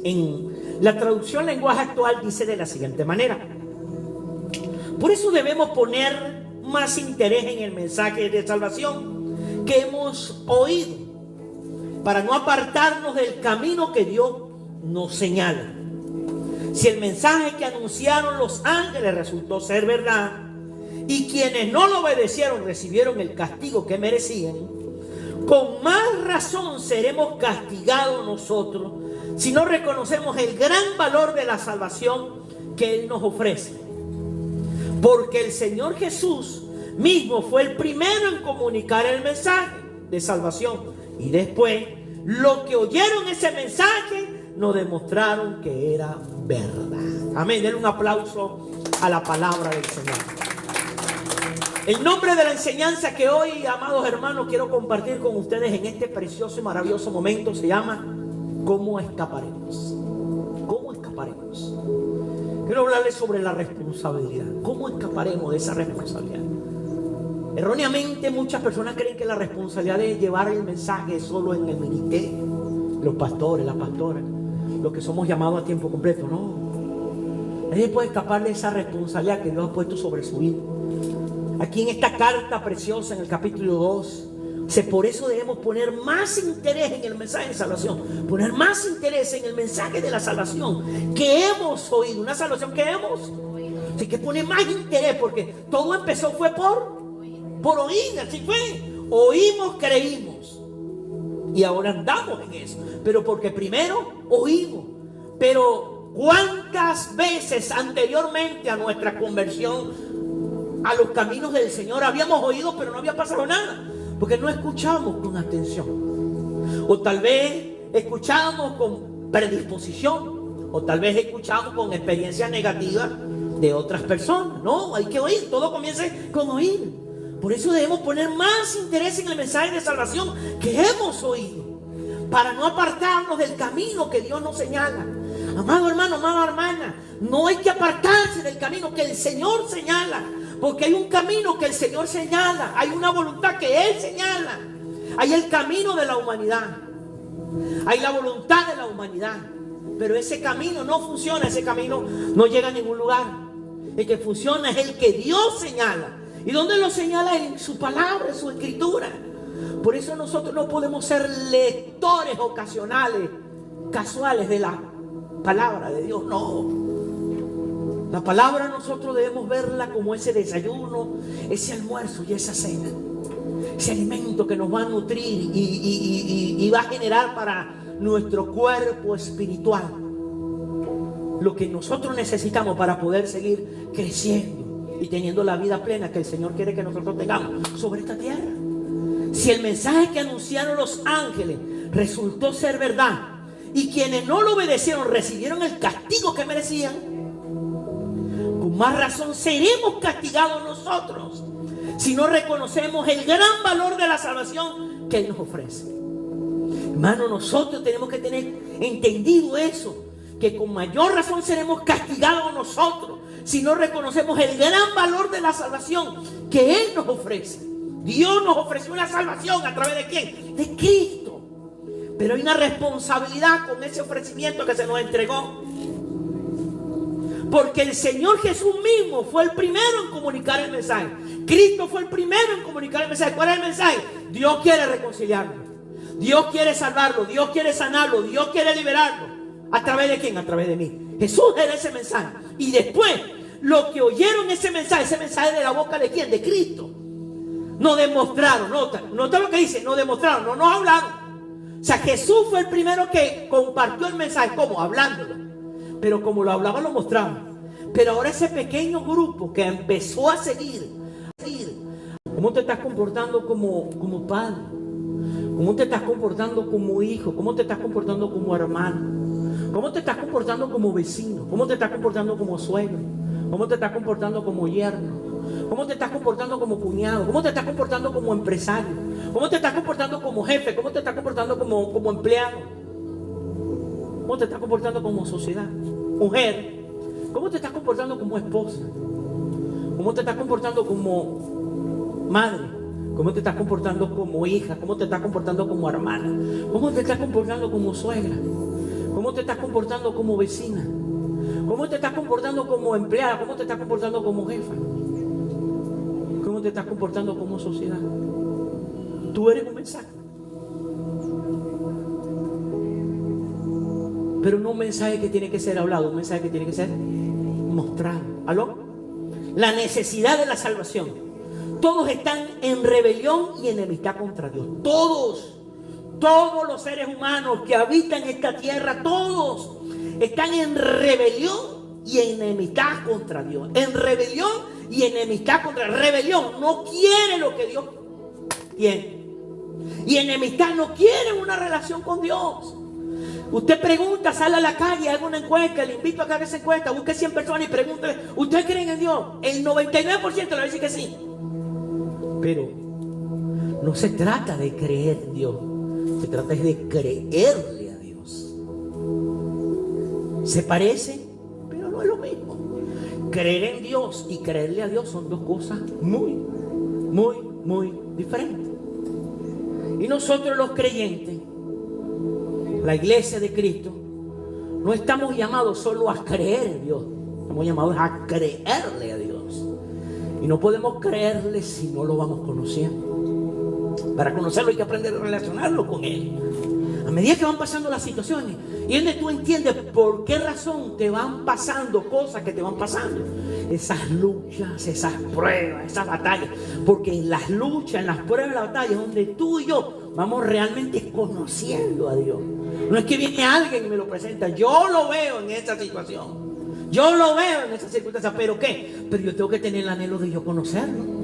en la traducción lenguaje actual dice de la siguiente manera: por eso debemos poner más interés en el mensaje de salvación que hemos oído, para no apartarnos del camino que Dios nos señala. Si el mensaje que anunciaron los ángeles resultó ser verdad, y quienes no lo obedecieron recibieron el castigo que merecían, con más razón seremos castigados nosotros si no reconocemos el gran valor de la salvación que Él nos ofrece. Porque el Señor Jesús mismo fue el primero en comunicar el mensaje de salvación, y después los que oyeron ese mensaje nos demostraron que era verdad. Amén. Denle un aplauso a la palabra del Señor. El nombre de la enseñanza que hoy, amados hermanos, quiero compartir con ustedes en este precioso y maravilloso momento se llama ¿cómo escaparemos? ¿Cómo escaparemos? Quiero hablarles sobre la responsabilidad. ¿Cómo escaparemos de esa responsabilidad? Erróneamente muchas personas creen que la responsabilidad de llevar el mensaje solo en el ministerio, los pastores, las pastoras, los que somos llamados a tiempo completo. No, nadie puede escapar de esa responsabilidad que Dios ha puesto sobre su vida. Aquí en esta carta preciosa, en el capítulo 2, por eso debemos poner más interés en el mensaje de salvación, poner más interés en el mensaje de la salvación que hemos oído, una salvación que hemos oído. Así que pone más interés, porque todo empezó fue por oír, así fue. Oímos, creímos, y ahora andamos en eso, pero porque primero oímos. Pero ¿cuántas veces anteriormente a nuestra conversión a los caminos del Señor habíamos oído, pero no había pasado nada? Porque no escuchamos con atención, o tal vez escuchamos con predisposición, o tal vez escuchamos con experiencias negativas de otras personas. No, hay que oír, todo comienza con oír. Por eso debemos poner más interés en el mensaje de salvación que hemos oído, para no apartarnos del camino que Dios nos señala. Amado hermano, amada hermana, no hay que apartarse del camino que el Señor señala, porque hay un camino que el Señor señala, hay una voluntad que Él señala. Hay el camino de la humanidad, hay la voluntad de la humanidad, pero ese camino no funciona, ese camino no llega a ningún lugar. El que funciona es el que Dios señala. ¿Y dónde lo señala? En su palabra, en su escritura. Por eso nosotros no podemos ser lectores ocasionales, casuales de la palabra de Dios. No. La palabra nosotros debemos verla como ese desayuno, ese almuerzo y esa cena. Ese alimento que nos va a nutrir y va a generar para nuestro cuerpo espiritual lo que nosotros necesitamos para poder seguir creciendo y teniendo la vida plena que el Señor quiere que nosotros tengamos sobre esta tierra. Si el mensaje que anunciaron los ángeles resultó ser verdad, y quienes no lo obedecieron recibieron el castigo que merecían, con más razón seremos castigados nosotros si no reconocemos el gran valor de la salvación que Él nos ofrece. Hermano, nosotros tenemos que tener entendido eso, que con mayor razón seremos castigados nosotros si no reconocemos el gran valor de la salvación que Él nos ofrece. Dios nos ofreció una salvación ¿a través de quién? De Cristo. Pero hay una responsabilidad con ese ofrecimiento que se nos entregó, porque el Señor Jesús mismo fue el primero en comunicar el mensaje. Cristo fue el primero en comunicar el mensaje. ¿Cuál es el mensaje? Dios quiere reconciliarlo, Dios quiere salvarlo, Dios quiere sanarlo, Dios quiere liberarlo. ¿A través de quién? A través de mí. Jesús era ese mensaje. Y después, los que oyeron ese mensaje de la boca de quién? De Cristo, nos demostraron. Nota lo que dice, nos demostraron, no nos hablaron. O sea, Jesús fue el primero que compartió el mensaje. ¿Cómo? Hablándolo. Pero como lo hablaba, lo mostraba. Pero ahora ese pequeño grupo que empezó a seguir. ¿Cómo te estás comportando como padre? ¿Cómo te estás comportando como hijo? ¿Cómo te estás comportando como hermano? ¿Cómo te estás comportando como vecino? ¿Cómo te estás comportando como suegro? ¿Cómo te estás comportando como yerno? ¿Cómo te estás comportando como cuñado? ¿Cómo te estás comportando como empresario? ¿Cómo te estás comportando como jefe? ¿Cómo te estás comportando como empleado? ¿Cómo te estás comportando como sociedad? Mujer, ¿cómo te estás comportando como esposa? ¿Cómo te estás comportando como madre? ¿Cómo te estás comportando como hija? ¿Cómo te estás comportando como hermana? ¿Cómo te estás comportando como suegra? ¿Cómo te estás comportando como vecina? ¿Cómo te estás comportando como empleada? ¿Cómo te estás comportando como jefa? ¿Cómo te estás comportando como sociedad? Tú eres un mensaje. Pero no un mensaje que tiene que ser hablado, un mensaje que tiene que ser mostrado. ¿Aló? La necesidad de la salvación. Todos están en rebelión y enemistad contra Dios. Todos los seres humanos que habitan esta tierra, todos están en rebelión y enemistad contra Dios. En rebelión y enemistad contra Dios. Rebelión no quiere lo que Dios tiene. Y enemistad no quiere una relación con Dios. Usted pregunta, sale a la calle, haga una encuesta, le invito a que haga esa encuesta, busque 100 personas y pregúntele, ¿ustedes creen en Dios? El 99% le va a decir que sí. Pero no se trata de creer en Dios, se trata de creerle a Dios. Se parece, pero no es lo mismo. Creer en Dios y creerle a Dios son dos cosas muy diferentes. Y nosotros los creyentes, la iglesia de Cristo, no estamos llamados solo a creer en Dios, estamos llamados a creerle a Dios. Y no podemos creerle si no lo vamos conociendo. Para conocerlo hay que aprender a relacionarlo con Él. A medida que van pasando las situaciones y donde tú entiendes por qué razón te van pasando cosas que te van pasando, esas luchas, esas pruebas, esas batallas, porque en las luchas, en las pruebas, en las batallas, donde tú y yo vamos realmente conociendo a Dios. No es que viene alguien y me lo presenta, yo lo veo en esta situación, yo lo veo en esa circunstancia, pero ¿qué? Pero yo tengo que tener el anhelo de yo conocerlo.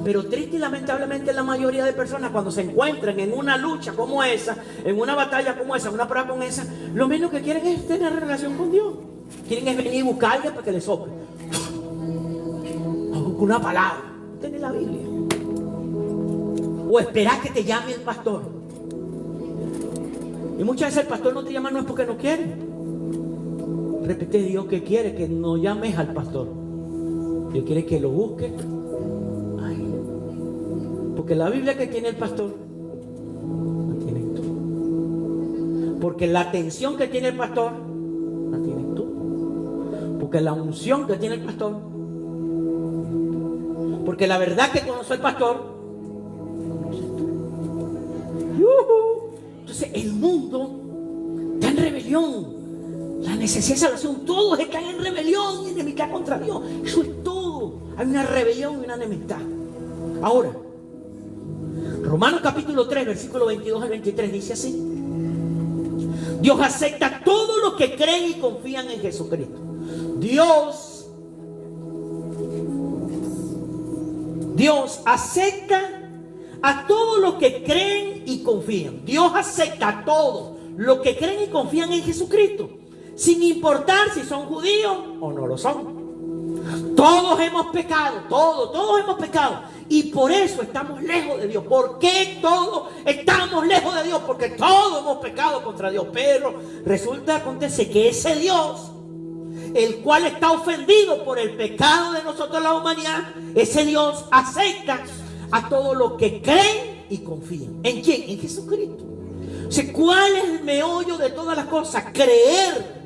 Pero triste y lamentablemente la mayoría de personas, cuando se encuentran en una lucha como esa, en una batalla como esa, en una prueba como esa, lo menos que quieren es tener relación con Dios. Quieren es venir y buscar a alguien para que le sople, o buscar una palabra, tener la Biblia, o esperar que te llame el pastor. Y muchas veces el pastor no te llama, no es porque no quiere. Repite, Dios que quiere que no llames al pastor. Dios quiere que lo busques. Porque la Biblia que tiene el pastor la tienes tú. Porque la atención que tiene el pastor la tienes tú. Porque la unción que tiene el pastor, porque la verdad que conoce el pastor, conoces tú. Entonces el mundo está en rebelión. La necesidad de salvación, todos están en rebelión y enemistad contra Dios. Eso es todo. Hay una rebelión y una enemistad. Ahora, Romanos capítulo 3, versículo 22 al 23 dice así: Dios acepta a todos los que creen y confían en Jesucristo. Dios acepta a todos los que creen y confían. Dios acepta a todos los que creen y confían en Jesucristo, sin importar si son judíos o no lo son. Todos hemos pecado, todos hemos pecado. Y por eso estamos lejos de Dios. ¿Por qué todos estamos lejos de Dios? Porque todos hemos pecado contra Dios. Pero acontece que ese Dios, el cual está ofendido por el pecado de nosotros, la humanidad, ese Dios acepta a todos los que creen y confían. ¿En quién? En Jesucristo. O sea, ¿cuál es el meollo de todas las cosas? Creer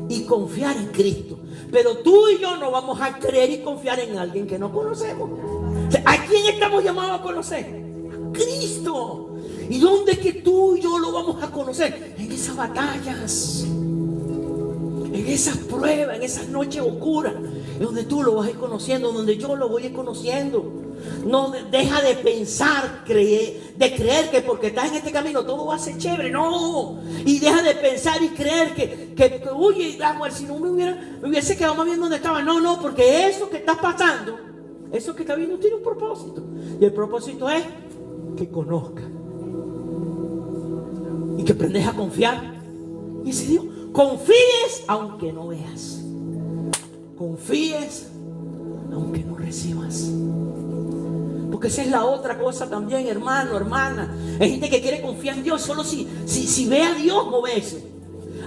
y confiar en Cristo. Pero tú y yo no vamos a creer y confiar en alguien que no conocemos. O sea, ¿a quién estamos llamados a conocer? A Cristo. ¿Y dónde es que tú y yo lo vamos a conocer? En esas batallas, en esas pruebas, en esas noches oscuras, es donde tú lo vas a ir conociendo, donde yo lo voy a ir conociendo. No deja de pensar, de creer que porque estás en este camino todo va a ser chévere. No. Y deja de pensar y creer que oye, si no me hubiese quedado más bien donde estaba. No, porque eso que estás pasando, eso que está viendo tiene un propósito. Y el propósito es que conozcas y que aprendes a confiar. Y ese Dios, confíes aunque no veas, confíes aunque no recibas. Porque esa es la otra cosa también, hermano, hermana. Hay gente que quiere confiar en Dios solo si ve a Dios moverse.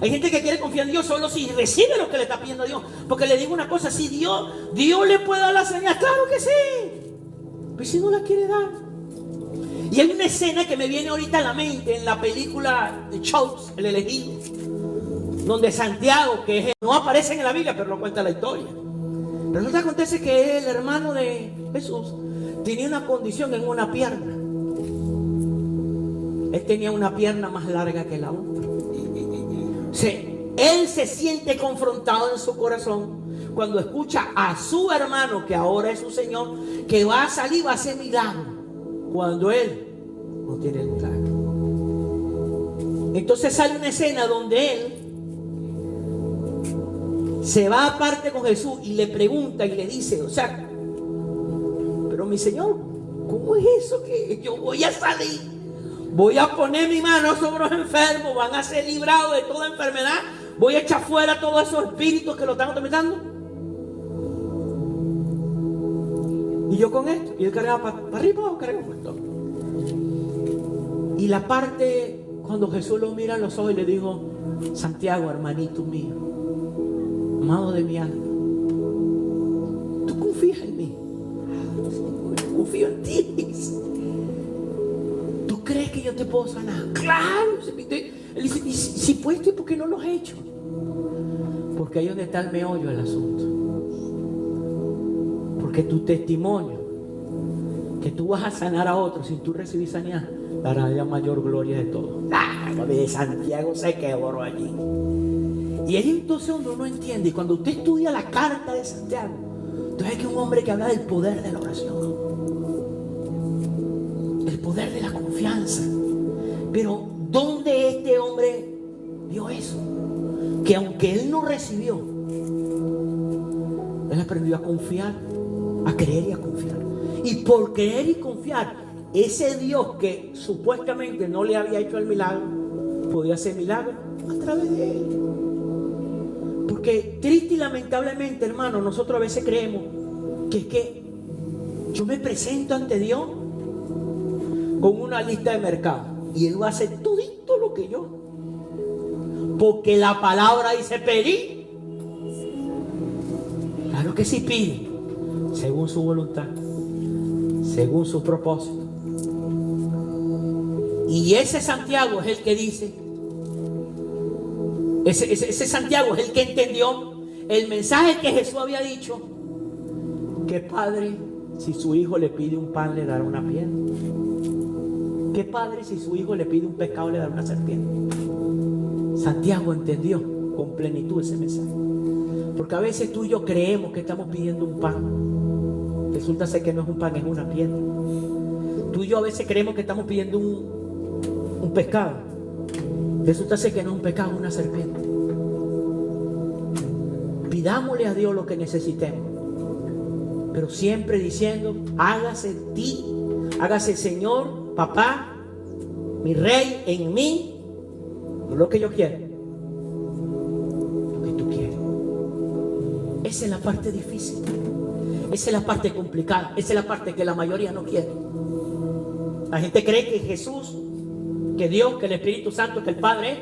Hay gente que quiere confiar en Dios solo si recibe lo que le está pidiendo a Dios. Porque le digo una cosa, si Dios le puede dar la señal, claro que sí. Pero si no la quiere dar. Y hay una escena que me viene ahorita a la mente en la película de Chops, El Elegido, donde Santiago, que no aparece en la Biblia, pero lo cuenta la historia. Resulta que acontece que el hermano de Jesús tenía una condición en una pierna. Él tenía una pierna más larga que la otra. Él se siente confrontado en su corazón cuando escucha a su hermano, que ahora es su Señor, que va a salir, va a hacer milagro, cuando él no tiene el milagro. Entonces sale una escena donde él se va aparte con Jesús y le pregunta y le dice, o sea, pero mi Señor, ¿cómo es eso que yo voy a salir? Voy a poner mi mano sobre los enfermos, van a ser librados de toda enfermedad, voy a echar fuera todos esos espíritus que lo están atormentando. Y yo con esto, y él cargaba para arriba o cargaba para esto. Y la parte, cuando Jesús lo mira a los ojos y le dijo, Santiago, hermanito mío, amado de mi alma, ¿tú confías en mí? Yo confío en ti. ¿Tú crees que yo te puedo sanar? Claro. Él dice, y si puedes, ¿por qué no lo has hecho? Porque ahí es donde está el meollo del asunto. Porque tu testimonio, que tú vas a sanar a otros sin tú recibir sanidad, dará la mayor gloria de todo. De Santiago se quebró allí. Y ahí entonces uno no entiende. Y cuando usted estudia la carta de Santiago, entonces es que un hombre que habla del poder de la oración, el poder de la confianza. Pero ¿dónde este hombre vio eso? Que aunque él no recibió, él aprendió a confiar, a creer y a confiar. Y por creer y confiar, ese Dios que supuestamente no le había hecho el milagro, podía hacer milagro a través de él. Porque triste y lamentablemente, hermano, nosotros a veces creemos que es que yo me presento ante Dios con una lista de mercado y Él va a hacer todito lo que yo. Porque la palabra dice pedir. Claro que sí pide, según su voluntad, según su propósito. Y ese Santiago es el que dice, ese Santiago es el que entendió el mensaje que Jesús había dicho, que padre, si su hijo le pide un pan, le dará una piedra. ¿Qué padre si su hijo le pide un pescado, le dará una serpiente? Santiago entendió con plenitud ese mensaje. Porque a veces tú y yo creemos que estamos pidiendo un pan. Resulta ser que no es un pan, es una piedra. Tú y yo a veces creemos que estamos pidiendo un pescado. Resulta ser que no es un pescado, es una serpiente. Pidámosle a Dios lo que necesitemos, pero siempre diciendo, hágase en ti, hágase Señor, papá, mi rey, en mí, no lo que yo quiero, lo que tú quieres. Esa es la parte difícil, esa es la parte complicada, esa es la parte que la mayoría no quiere. La gente cree que Jesús, que Dios, que el Espíritu Santo, que el Padre es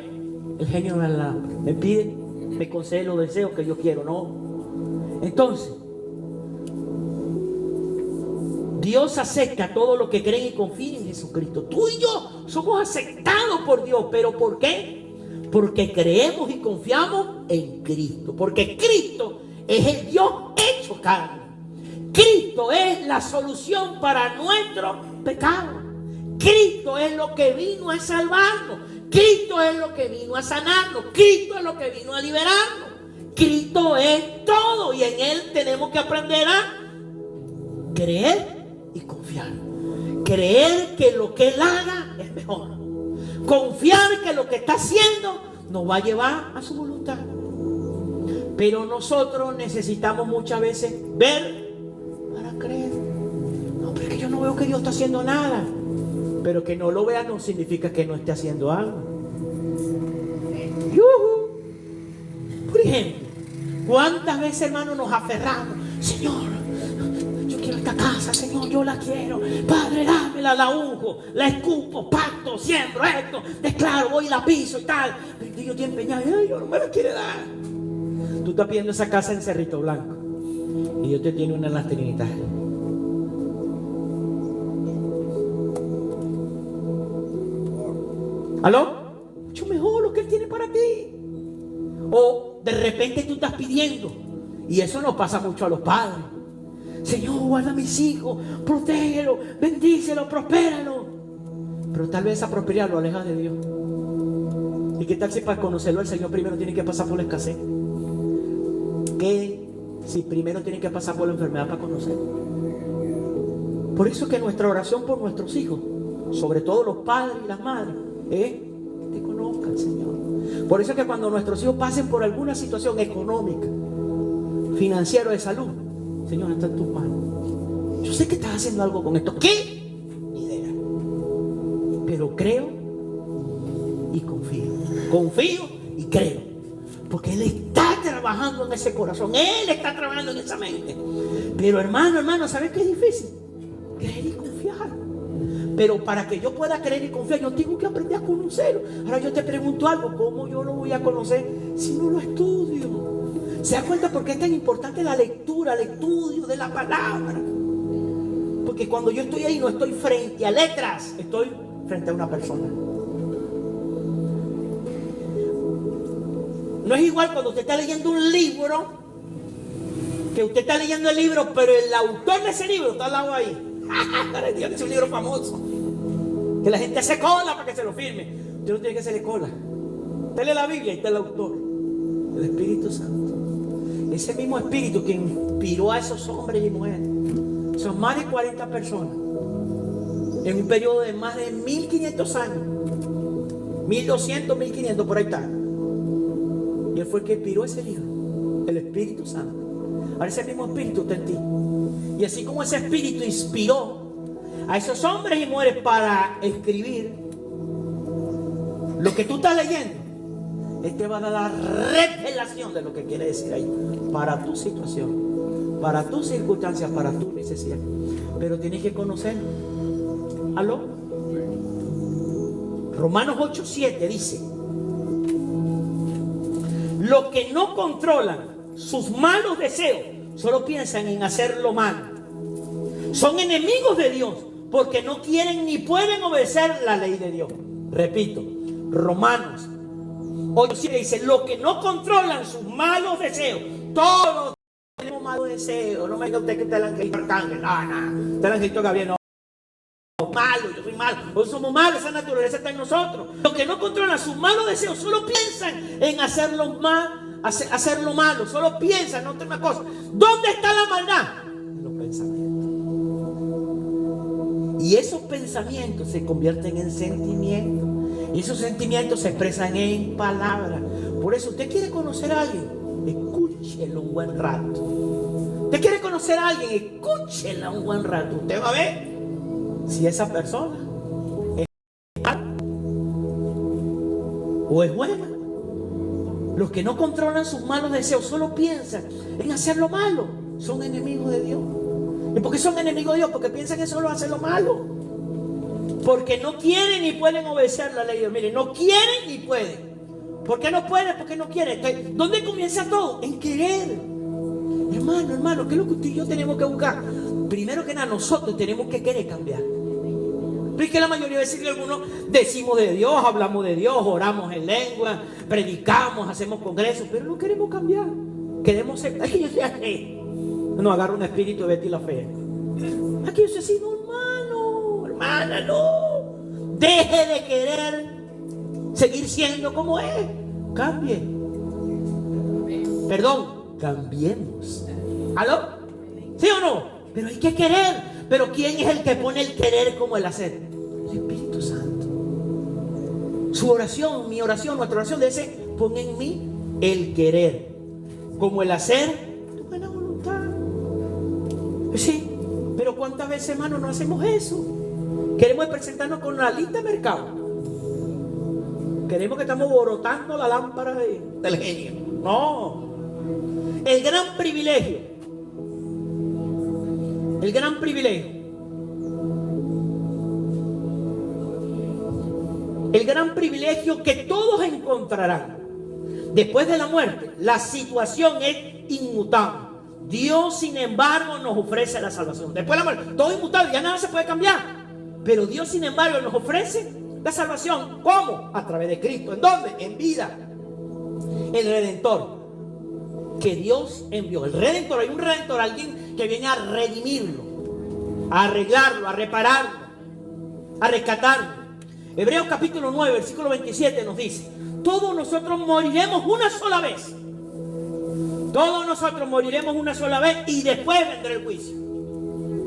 el genio de la lámpara. Me pide, me concede los deseos que yo quiero, no. Entonces, Dios acepta a todos los que creen y confían en Jesucristo. Tú y yo somos aceptados por Dios. ¿Pero por qué? Porque creemos y confiamos en Cristo. Porque Cristo es el Dios hecho carne. Cristo es la solución para nuestro pecado. Cristo es lo que vino a salvarnos. Cristo es lo que vino a sanarnos. Cristo es lo que vino a liberarnos. Cristo es todo y en Él tenemos que aprender a creer y confiar. Creer que lo que Él haga es mejor. Confiar que lo que está haciendo nos va a llevar a su voluntad. Pero nosotros necesitamos muchas veces ver para creer. No, pero es que yo no veo que Dios está haciendo nada. Pero que no lo vea no significa que no esté haciendo algo. Por ejemplo, ¿cuántas veces, hermanos, nos aferramos? Señor, yo quiero esta casa, Señor, yo la quiero. Padre, dámela, la unjo, la escupo, pacto, siembro esto, declaro, voy y la piso y tal. Pero Dios te empeñado, ay, Dios no me la quiere dar. Tú estás pidiendo esa casa en Cerrito Blanco y Dios te tiene una en las Trinidades. ¿Aló? Mucho mejor lo que Él tiene para ti. O de repente tú estás pidiendo, y eso nos pasa mucho a los padres. Señor, guarda a mis hijos, protégelo, bendícelo, prospéralo. Pero tal vez esa prosperidad lo aleja de Dios. ¿Y qué tal si para conocerlo el Señor primero tiene que pasar por la escasez? ¿Qué si primero tiene que pasar por la enfermedad para conocerlo? Por eso que nuestra oración por nuestros hijos, sobre todo los padres y las madres, que te conozca el Señor. Por eso que cuando nuestros hijos pasen por alguna situación económica, financiera o de salud, Señor, está en tus manos. Yo sé que estás haciendo algo con esto. ¿Qué? Ni idea. Pero creo y confío. Confío y creo. Porque Él está trabajando en ese corazón. Él está trabajando en esa mente. Pero hermano, ¿sabes qué es difícil? Creer y confiar. Pero para que yo pueda creer y confiar, yo tengo que aprender a conocerlo. Ahora yo te pregunto algo: ¿cómo yo lo voy a conocer si no lo estudio? ¿Se da cuenta por qué es tan importante la lectura, el estudio de la palabra? Porque cuando yo estoy ahí no estoy frente a letras, estoy frente a una persona. No es igual cuando usted está leyendo un libro, que usted está leyendo el libro, pero el autor de ese libro está al lado ahí. Es un libro famoso, que la gente hace cola para que se lo firme. Usted no tiene que hacerle cola. Usted lee la Biblia y está el autor, el Espíritu Santo. Ese mismo Espíritu que inspiró a esos hombres y mujeres. Son más de 40 personas en un periodo de más de 1500 años, 1200, 1500, por ahí está. Y Él fue el que inspiró ese libro, el Espíritu Santo. Ahora ese mismo Espíritu está en ti. Y así como ese Espíritu inspiró a esos hombres y mujeres para escribir lo que tú estás leyendo, Él te va a dar la revelación de lo que quiere decir ahí, para tu situación, para tus circunstancias, para tu necesidad. Pero tienes que conocerlo. ¿Aló? Romanos 8:7 dice: los que no controlan sus malos deseos solo piensan en hacer lo malo. Son enemigos de Dios porque no quieren ni pueden obedecer la ley de Dios. Repito, Romanos 8:7 dice: los que no controlan sus malos deseos. Todos tenemos malos deseos. No me diga usted que está el angelito arcángel. No. Está el angelito Gabriel. No. Malo, yo soy malo. Hoy somos malos, esa naturaleza está en nosotros. Los que no controlan sus malos deseos solo piensan en hacerlo malo. Solo piensan, no otra cosa. ¿Dónde está la maldad? En los pensamientos. Y esos pensamientos se convierten en sentimientos. Y esos sentimientos se expresan en palabras. Por eso, usted quiere conocer a alguien, escúchelo un buen rato. Usted quiere conocer a alguien, escúchela un buen rato. Usted va a ver si esa persona es mala o es buena. Los que no controlan sus malos deseos solo piensan en hacer lo malo. Son enemigos de Dios. ¿Y por qué son enemigos de Dios? Porque piensan que solo hacen lo malo. Porque no quieren ni pueden obedecer la ley de Dios. Miren, no quieren ni pueden. ¿Por qué no pueden? Porque no quieren. Entonces, ¿dónde comienza todo? En querer. Hermano, ¿qué es lo que usted y yo tenemos que buscar? Primero que nada, nosotros tenemos que querer cambiar. Porque la mayoría de veces que algunos decimos de Dios, hablamos de Dios, oramos en lengua, predicamos, hacemos congresos, pero no queremos cambiar. Queremos ser, aquí yo soy así. No, agarra un espíritu de Betty la Fea. Aquí yo soy así, no, hermana, no. Deje de querer seguir siendo como es. Cambie. Perdón, cambiemos. ¿Aló? ¿Sí o no? Pero hay que querer. Pero ¿quién es el que pone el querer como el hacer? El Espíritu Santo. Su oración, mi oración, nuestra oración debe ser: pon en mí el querer como el hacer tu buena voluntad. Sí, pero ¿cuántas veces, hermano, no hacemos eso? Queremos presentarnos con la lista de mercado. Queremos que estamos borotando la lámpara del genio. No. El gran privilegio que todos encontrarán después de la muerte. La situación es inmutable. Dios, sin embargo, nos ofrece la salvación. Después de la muerte, todo es inmutable, ya nada se puede cambiar. Pero Dios, sin embargo, nos ofrece La salvación, ¿cómo? A través de Cristo. ¿En dónde? En vida. El Redentor que Dios envió. El Redentor, hay un Redentor, alguien que viene a redimirlo, a arreglarlo, a repararlo, a rescatarlo. Hebreos capítulo 9, versículo 27 nos dice: todos nosotros moriremos una sola vez. Todos nosotros moriremos una sola vez y después vendrá el juicio.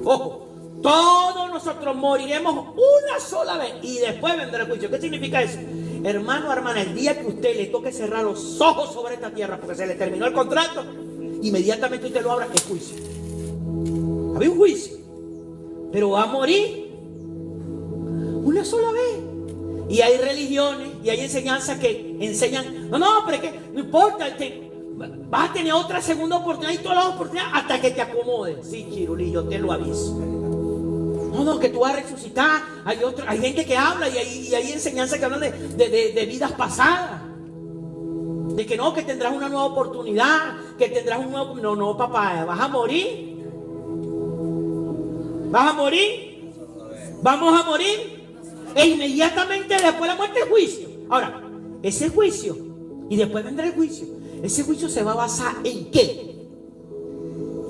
Ojo, todos nosotros moriremos una sola vez y después vendrá el juicio. ¿Qué significa eso? Hermano, hermana, el día que usted le toque cerrar los ojos sobre esta tierra porque se le terminó el contrato, inmediatamente usted lo abra, es juicio. Había un juicio, pero va a morir una sola vez. Y hay religiones y hay enseñanzas que enseñan, no, pero es que no importa, vas a tener otra segunda oportunidad y todas las oportunidades hasta que te acomoden. Sí, Chirulí, yo te lo aviso. No, que tú vas a resucitar. Hay gente que habla y hay enseñanzas que hablan de vidas pasadas. De que no, que tendrás una nueva oportunidad, que tendrás un nuevo... No, papá, vas a morir. ¿Vas a morir? ¿Vamos a morir? E inmediatamente después de la muerte el juicio. Ahora, ese juicio, y después vendrá el juicio, ese juicio se va a basar ¿en qué?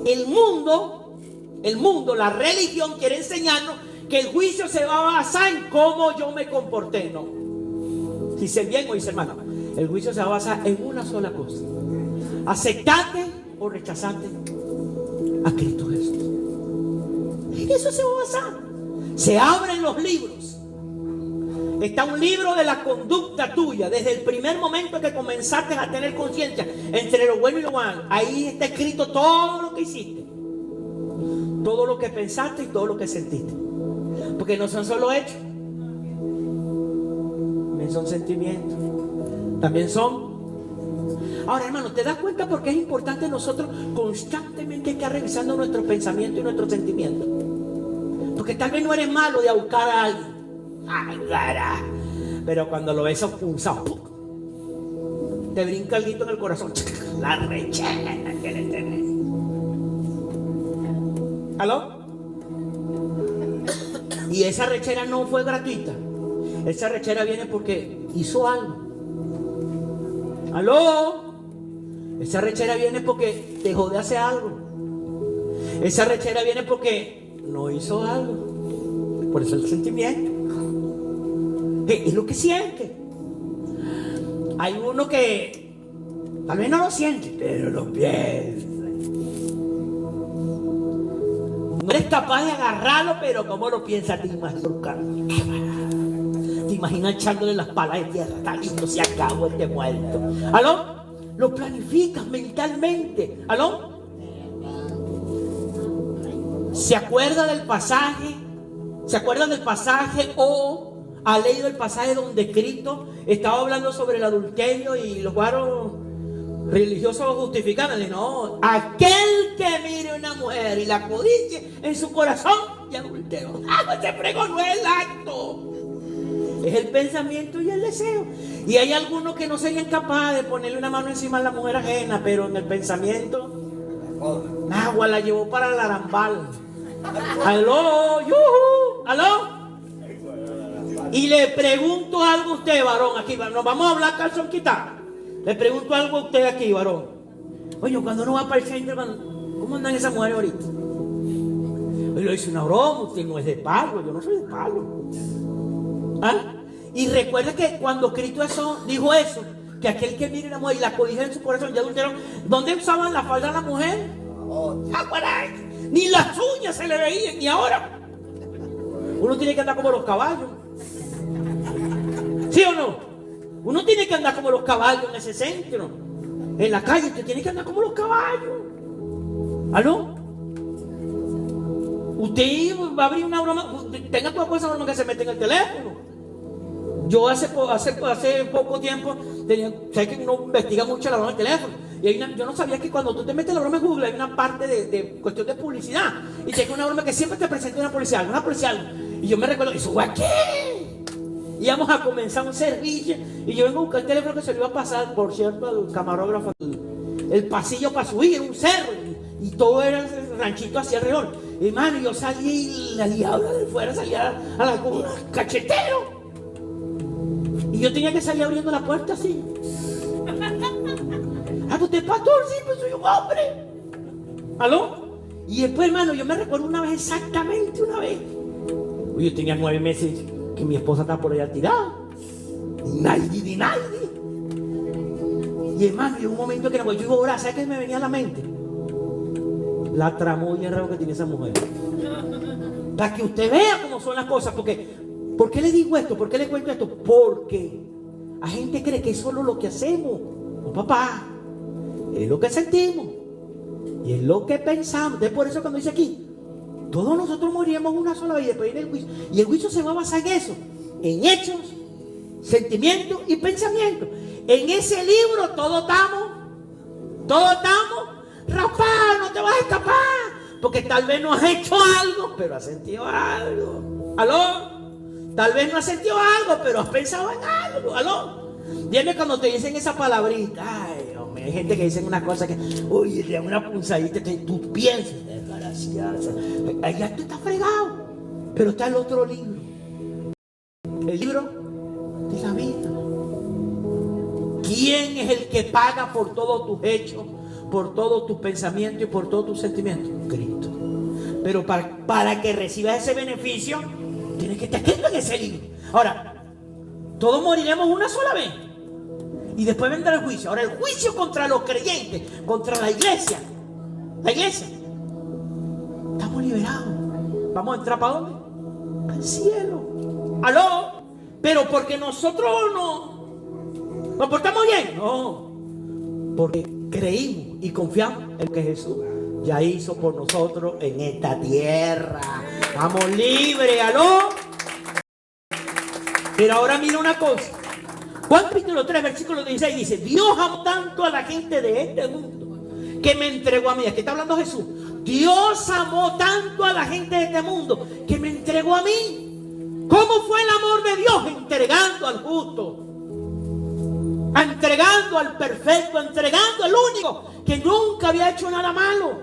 El mundo, la religión quiere enseñarnos que el juicio se va a basar en cómo yo me comporté. No. Si se bien o dice hermano, el juicio se va a basar en una sola cosa: aceptarte o rechazarte a Cristo Jesús. En eso se va a basar. Se abren los libros. Está un libro de la conducta tuya desde el primer momento que comenzaste a tener conciencia entre lo bueno y lo malo. Ahí está escrito todo lo que hiciste, todo lo que pensaste y todo lo que sentiste. Porque no son solo hechos, también son sentimientos, también son. Ahora, hermano, ¿te das cuenta por qué es importante nosotros constantemente estar revisando nuestros pensamientos y nuestros sentimientos? Porque tal vez no eres malo de ahorcar a alguien, pero cuando lo ves punzado, te brinca algo en el corazón, la rechera que le tenés. ¿Aló? Y esa rechera no fue gratuita. Esa rechera viene porque hizo algo. ¿Aló? Esa rechera viene porque dejó de hacer algo. Esa rechera viene porque no hizo algo. Por eso el sentimiento. Es lo que siente. Hay uno que tal vez no lo siente, pero lo piensa. No eres capaz de agarrarlo, pero como lo piensas, te imaginas echándole las palas de tierra. Está listo, se acabó este muerto. ¿Aló? Lo planificas mentalmente. ¿Aló? ¿Se acuerda del pasaje? ¿Se acuerdan del pasaje o ha leído el pasaje donde Cristo estaba hablando sobre el adulterio y los varones religiosos justificándole? No, aquel que mire una mujer y la codicie en su corazón y adultero. Se pregonó el acto. Es el pensamiento y el deseo. Y hay algunos que no serían capaces de ponerle una mano encima a la mujer ajena, pero en el pensamiento, agua la llevó para el arambal. Aló, yuhu, aló. Y le pregunto algo a usted, varón, aquí, nos vamos a hablar calzón quitado. Le pregunto algo a usted aquí, varón. Oye, cuando uno va para el centro, ¿cómo andan esas mujeres ahorita? Oye, le dice una broma, usted no es de palo, yo no soy de palo. ¿Ah? Y recuerda que cuando Cristo dijo eso, que aquel que mire a una mujer y la codija en su corazón ya adulteró, ¿dónde usaban la falda a la mujer? Ni las uñas se le veían, ni ahora. Uno tiene que andar como los caballos. ¿Sí o no? Uno tiene que andar como los caballos en ese centro. En la calle usted tiene que andar como los caballos. ¿Aló? Usted va a abrir una broma. Tenga cuidado con esa broma que se mete en el teléfono. Yo hace poco tiempo sé que uno investiga mucho la broma del teléfono. Y yo no sabía que cuando tú te metes la broma en Google hay una parte de cuestión de publicidad. Y sé que una broma que siempre te presenta una publicidad. Y yo me recuerdo, eso fue aquí. Íbamos a comenzar un servicio y yo vengo a buscar el teléfono que se lo iba a pasar, por cierto, al camarógrafo, el pasillo para subir, un cerro, y todo era el ranchito hacia alrededor. Hermano, yo salí y la diabla de fuera salía a la cachetero. yo tenía que salir abriendo la puerta así. Ah, usted es pastor, sí, pues soy un hombre. ¿Aló? Y después, hermano, yo me recuerdo una vez, exactamente una vez. Yo tenía 9 meses que mi esposa estaba por allá tirada. Nadie. Y hermano, llegó un momento que yo iba a orar, ¿sabes qué me venía a la mente? La tramoya raro que tiene esa mujer. Para que usted vea cómo son las cosas. Porque, ¿por qué le digo esto? ¿Por qué le cuento esto? Porque la gente cree que es solo lo que hacemos. No, papá. Es lo que sentimos. Y es lo que pensamos. Es por eso cuando dice aquí, todos nosotros moriremos una sola vez y después viene el juicio. Y el juicio se va a basar en eso. En hechos, sentimientos y pensamientos. En ese libro todos estamos. Rafa, no te vas a escapar. Porque tal vez no has hecho algo, pero has sentido algo. ¿Aló? Tal vez no has sentido algo, pero has pensado en algo. ¿Aló? Dime cuando te dicen esa palabrita. Ay, hombre, hay gente que dicen una cosa que, uy, le da una punzadita, tú piensas, desgraciado. Allá tú estás fregado. Pero está el otro libro. El libro de la vida. ¿Quién es el que paga por todos tus hechos, por todos tus pensamientos y por todos tus sentimientos? Cristo. Pero para que recibas ese beneficio, tienes que estar atento en ese libro. Ahora, todos moriremos una sola vez. Y después vendrá el juicio. Ahora, el juicio contra los creyentes, contra la iglesia. La iglesia. Estamos liberados. ¿Vamos a entrar para dónde? Al cielo. ¿Aló? Pero porque nosotros nos portamos bien. No. Porque creímos y confiamos en lo que Jesús ya hizo por nosotros en esta tierra. Vamos libres. ¿Aló? Pero ahora mira una cosa. Juan capítulo 3, versículo 16 dice: Dios amó tanto a la gente de este mundo que me entregó a mí. Aquí está hablando Jesús. Dios amó tanto a la gente de este mundo que me entregó a mí. ¿Cómo fue el amor de Dios? Entregando al justo, entregando al perfecto, entregando al único que nunca había hecho nada malo,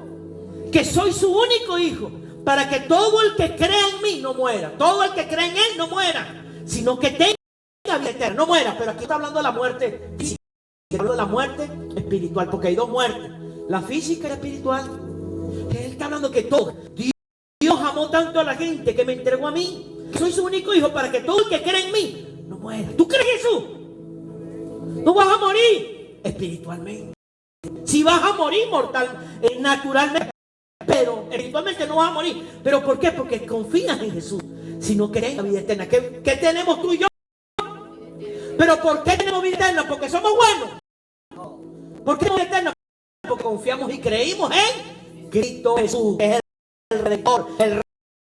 que soy su único hijo, para que todo el que crea en mí no muera, todo el que cree en él no muera, sino que tenga vida eterna. No muera. Pero aquí está hablando de la muerte física, hablando de la muerte espiritual, porque hay dos muertes, la física y la espiritual. Él está hablando que todo, Dios amó tanto a la gente que me entregó a mí, que soy su único hijo, para que todo el que cree en mí no muera. ¿Tú crees en Jesús? No vas a morir espiritualmente. Si vas a morir naturalmente, pero espiritualmente no vas a morir. ¿Pero por qué? Porque confías en Jesús. Si no crees en la vida eterna, ¿qué tenemos tú y yo? ¿Pero por qué tenemos vida eterna? Porque somos buenos. ¿Por qué tenemos vida eterna? Porque confiamos y creímos en Cristo Jesús, que es el Redentor, el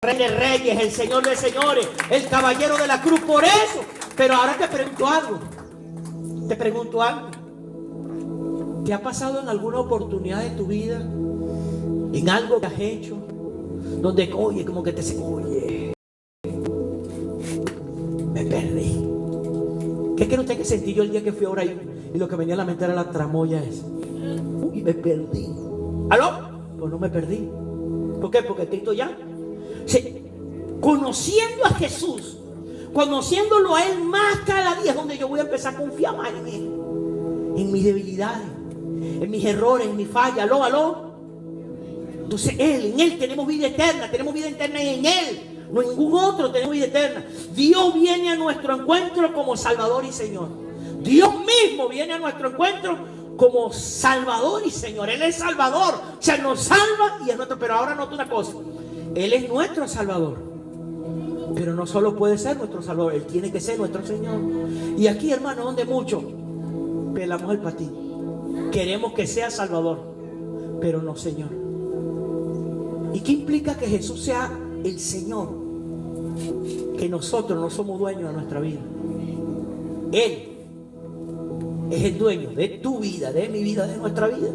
Rey de Reyes, el Señor de Señores, el Caballero de la Cruz. Por eso. Pero ahora te pregunto algo. ¿Te ha pasado en alguna oportunidad de tu vida, en algo que has hecho, donde, oye, como que te dice, oye, me perdí? ¿Qué cree usted que sentí yo el día que fui a orar y lo que venía a la mente era la tramoya esa? Uy, me perdí. ¿Aló? Pues no me perdí. ¿Por qué? Porque Cristo ya. Sí. Conociendo a Jesús, conociéndolo a Él más cada día, es donde yo voy a empezar a confiar más en Él, en mis debilidades, en mis errores, en mis fallas. ¿Aló? Entonces en Él tenemos vida eterna en Él. No en ningún otro tenemos vida eterna. Dios viene a nuestro encuentro como Salvador y Señor. Dios mismo viene a nuestro encuentro como Salvador y Señor. Él es Salvador, o sea, nos salva y es nuestro. Pero ahora nota una cosa: Él es nuestro Salvador, pero no solo puede ser nuestro Salvador, Él tiene que ser nuestro Señor. Y aquí, hermano, donde muchos pelamos el patín, queremos que sea Salvador, pero no Señor. ¿Y qué implica que Jesús sea el Señor? Que nosotros no somos dueños de nuestra vida. Él es el dueño de tu vida, de mi vida, de nuestra vida.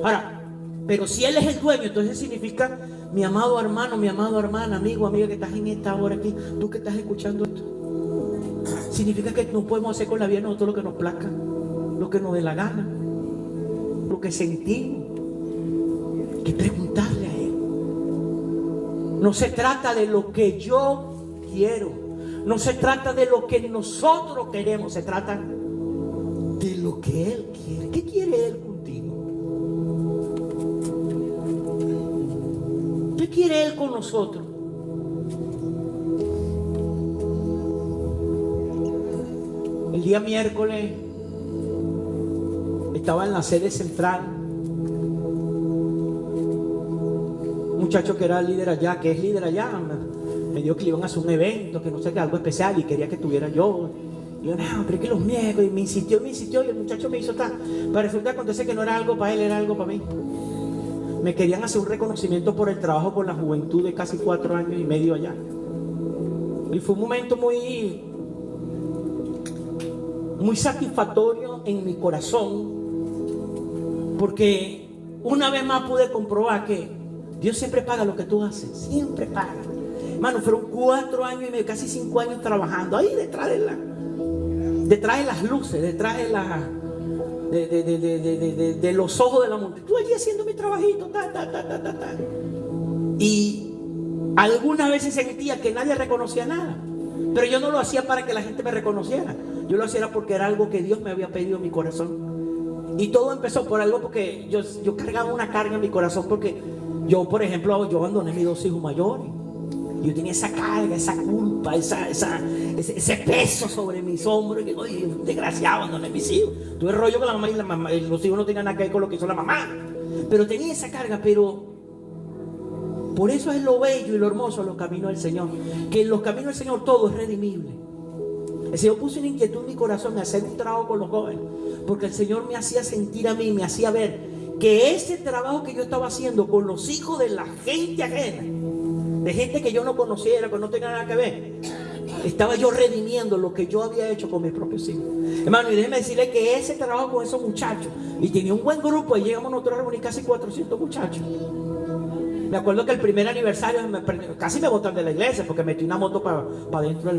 Ahora, pero si Él es el dueño, entonces significa, mi amado hermano, mi amado hermana, amigo, amiga que estás en esta hora aquí, tú que estás escuchando esto, significa que no podemos hacer con la vida nosotros lo que nos plazca, lo que nos dé la gana, lo que sentimos. Hay que preguntarle a Él. No se trata de lo que yo quiero, No se trata de lo que nosotros queremos, se trata de lo que Él quiere. ¿Qué quiere Él contigo? ¿Qué quiere Él con nosotros? El día miércoles estaba en la sede central un muchacho que era líder allá, que es líder allá, me dijo que le iban a hacer un evento, que no sé qué, algo especial, y quería que tuviera yo. Y yo, no, pero es que los miércoles, y me insistió, y el muchacho me hizo tal. Pero resulta que acontece que no era algo para él, era algo para mí. Me querían hacer un reconocimiento por el trabajo con la juventud de casi 4 años y medio allá. Y fue un momento muy satisfactorio en mi corazón, porque una vez más pude comprobar que Dios siempre paga lo que tú haces, siempre paga. Hermano, fueron 4 años y medio, casi 5 años trabajando ahí detrás de las luces, detrás de los ojos de la multitud, allí haciendo mi trabajito, Y algunas veces sentía que nadie reconocía nada, pero yo no lo hacía para que la gente me reconociera. Yo lo hacía porque era algo que Dios me había pedido en mi corazón. Y todo empezó por algo porque yo cargaba una carga en mi corazón, porque yo, por ejemplo, yo abandoné a mis 2 hijos mayores. Yo tenía esa carga, esa culpa, ese peso sobre mis hombros. Y oye, desgraciado, abandoné a mis hijos. Tuve rollo con la mamá y los hijos no tenían nada que ver con lo que hizo la mamá. Pero tenía esa carga, pero por eso es lo bello y lo hermoso de los caminos del Señor. Que en los caminos del Señor todo es redimible. El Señor puso una inquietud en mi corazón de hacer un trabajo con los jóvenes, porque el Señor me hacía sentir a mí, me hacía ver que ese trabajo que yo estaba haciendo con los hijos de la gente ajena, de gente que yo no conociera, que no tenía nada que ver, estaba yo redimiendo lo que yo había hecho con mis propios hijos. Hermano, y déjeme decirle que ese trabajo con esos muchachos, y tenía un buen grupo, y llegamos nosotros a reunir casi 400 muchachos. Me acuerdo que el primer aniversario casi me botan de la iglesia porque metí una moto para dentro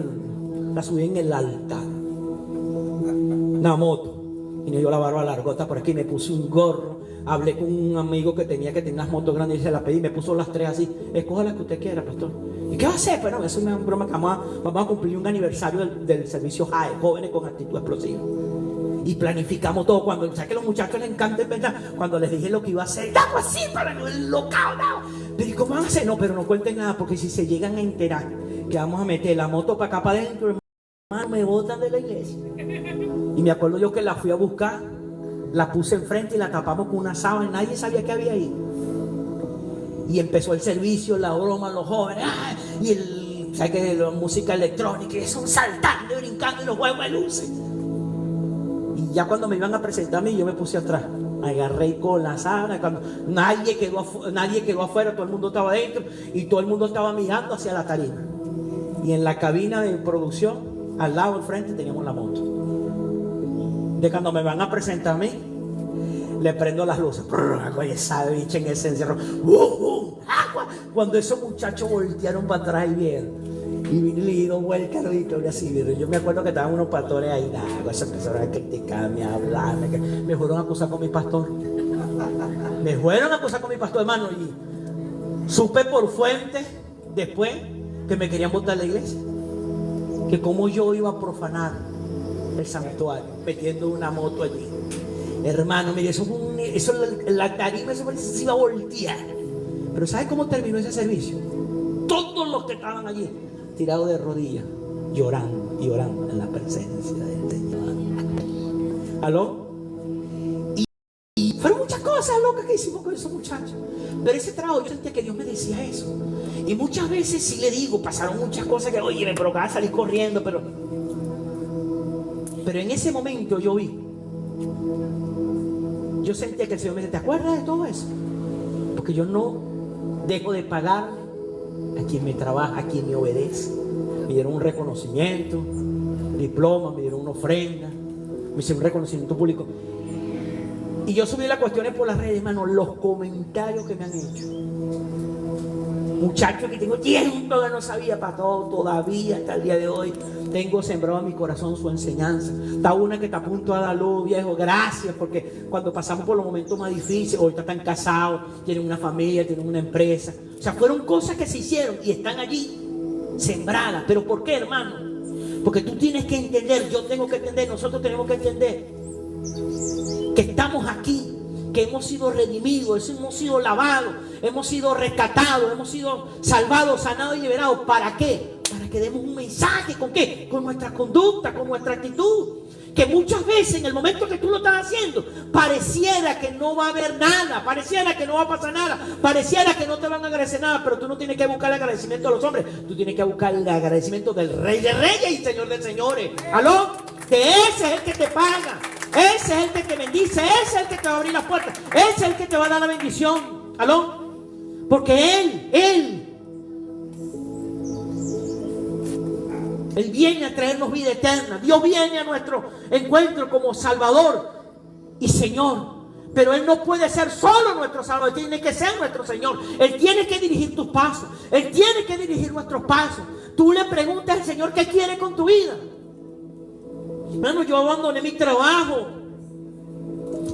la subí en el altar, una moto, y me dio la barba largota por aquí, me puse un gorro, hablé con un amigo que tenía unas motos grandes y se las pedí, me puso las 3 así, escoja la que usted quiera, pastor. ¿Y qué va a hacer? Pues no, eso es una broma que vamos a cumplir un aniversario del servicio JAE, jóvenes con actitud explosiva. Y planificamos todo. Cuando, o sea, que a los muchachos les encanta, ¿verdad? Cuando les dije lo que iba a hacer, ¡no, pues sí, para el local, no! Pero ¿y cómo van a hacer? No, pero no cuenten nada, porque si se llegan a enterar que vamos a meter la moto para acá para adentro, hermano, me botan de la iglesia. Y me acuerdo yo que la fui a buscar, la puse enfrente y la tapamos con una sábana y nadie sabía que había ahí. Y empezó el servicio, la broma, los jóvenes, ¡ah! Y ¿sabes qué? La música electrónica, y eso saltando y brincando y los juegos de luces. Y ya cuando me iban a presentar a mí, yo me puse atrás, agarré con la sábana, cuando nadie quedó afuera, todo el mundo estaba adentro y todo el mundo estaba mirando hacia la tarima. Y en la cabina de producción, al lado del frente, teníamos la moto. De cuando me van a presentar a mí, le prendo las luces, oye, esa bicha en ese encierro, agua. Cuando esos muchachos voltearon para atrás y vieron, y vino y le dio vuelta así. Yo me acuerdo que estaban unos pastores ahí, se empezaron a criticarme, a hablarme, me fueron a acusar con mi pastor. Me fueron a acusar con mi pastor, hermano, y supe por fuente después que me querían botar de la iglesia, que como yo iba a profanar el santuario metiendo una moto allí. Hermano, mire, la tarima se iba a voltear. Pero ¿sabe cómo terminó ese servicio? Todos los que estaban allí tirados de rodillas, llorando y orando en la presencia del Señor. ¿Aló? Y fueron muchas cosas locas que hicimos con esos muchachos. Pero ese trabajo, yo sentía que Dios me decía eso. Y muchas veces sí le digo, pasaron muchas cosas que, oye, me provocaba salir corriendo, pero en ese momento yo sentía que el Señor me decía, ¿te acuerdas de todo eso? Porque yo no dejo de pagar a quien me trabaja, a quien me obedece. Me dieron un reconocimiento, diploma, me dieron una ofrenda, me hicieron un reconocimiento público. Y yo subí las cuestiones por las redes, hermano, los comentarios que me han hecho. Muchachos que tengo tiempo que no sabía, para todo, todavía hasta el día de hoy tengo sembrado en mi corazón su enseñanza. Está una que está a punto de dar luz, viejo, gracias, porque cuando pasamos por los momentos más difíciles, ahorita están casados, tienen una familia, tienen una empresa. O sea, fueron cosas que se hicieron y están allí sembradas. ¿Pero por qué, hermano? Porque tú tienes que entender, yo tengo que entender, nosotros tenemos que entender que estamos aquí, que hemos sido redimidos, hemos sido lavados, hemos sido rescatados, hemos sido salvados, sanados y liberados. ¿Para qué? Para que demos un mensaje. ¿Con qué? Con nuestra conducta, con nuestra actitud. Que muchas veces en el momento que tú lo estás haciendo, pareciera que no va a haber nada, pareciera que no va a pasar nada, pareciera que no te van a agradecer nada, pero tú no tienes que buscar el agradecimiento de los hombres, tú tienes que buscar el agradecimiento del Rey de Reyes y Señor de Señores. ¿Aló? Que ese es el que te paga, ese es el que te bendice, ese es el que te va a abrir las puertas, ese es el que te va a dar la bendición. ¿Aló? Porque Él viene a traernos vida eterna. Dios viene a nuestro encuentro como Salvador y Señor. Pero Él no puede ser solo nuestro Salvador, Él tiene que ser nuestro Señor. Él tiene que dirigir tus pasos, Él tiene que dirigir nuestros pasos. Tú le preguntas al Señor qué quiere con tu vida. Hermano, yo abandoné mi trabajo,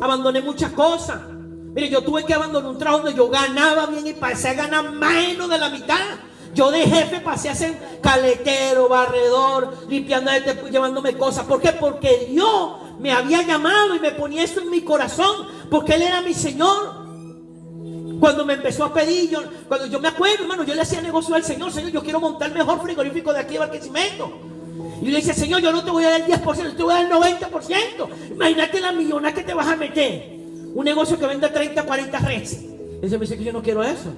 abandoné muchas cosas. Mire, yo tuve que abandonar un trabajo donde yo ganaba bien y pasé a ganar menos de la mitad. Yo de jefe pasé a ser caletero, barredor, limpiando, llevándome cosas. ¿Por qué? Porque Dios me había llamado y me ponía esto en mi corazón, porque Él era mi Señor. Cuando me empezó a pedir, cuando yo me acuerdo, hermano, yo le hacía negocio al Señor. Señor, yo quiero montar el mejor frigorífico de aquí de Barquisimeto. Y yo le decía, Señor, yo no te voy a dar el 10%, te voy a dar el 90%. Imagínate la millonada que te vas a meter. Un negocio que venda 30, 40 reses. Y Él me dice que yo no quiero eso.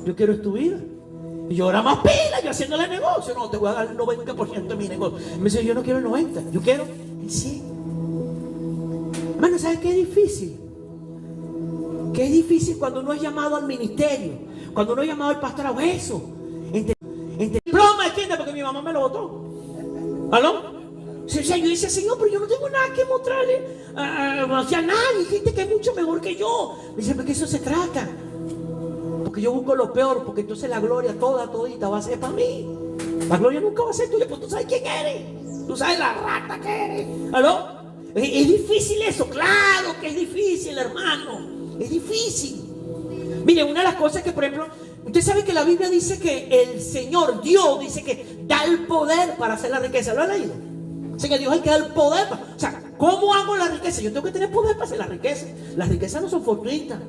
Yo quiero es tu vida. Y yo era más pila, yo haciéndole negocio. No, te voy a dar el 90% de mi negocio. Me dice, yo no quiero el 90%, yo quiero el 100%. Hermano, ¿sabes qué es difícil? Que es difícil cuando uno es llamado al ministerio, cuando uno es llamado al pastorado. Eso. Diploma, ¿entiendes? Porque mi mamá me lo botó. ¿Aló? O sea, yo decía, Señor, pero yo no tengo nada que mostrarle a nadie, gente que es mucho mejor que yo. Me dice, porque eso se trata. Porque yo busco lo peor, porque entonces la gloria todita va a ser para mí. La gloria nunca va a ser tuya, porque tú sabes quién eres. Tú sabes la rata que eres. ¿Aló? Es difícil eso, claro que es difícil, hermano. Es difícil. Mire, una de las cosas que, por ejemplo, usted sabe que la Biblia dice que el Señor, Dios, dice que da el poder para hacer la riqueza. ¿Lo ha leído? Dice que Dios hay que dar el poder. O sea, ¿cómo hago la riqueza? Yo tengo que tener poder para hacer la riqueza. Las riquezas no son fortuitas.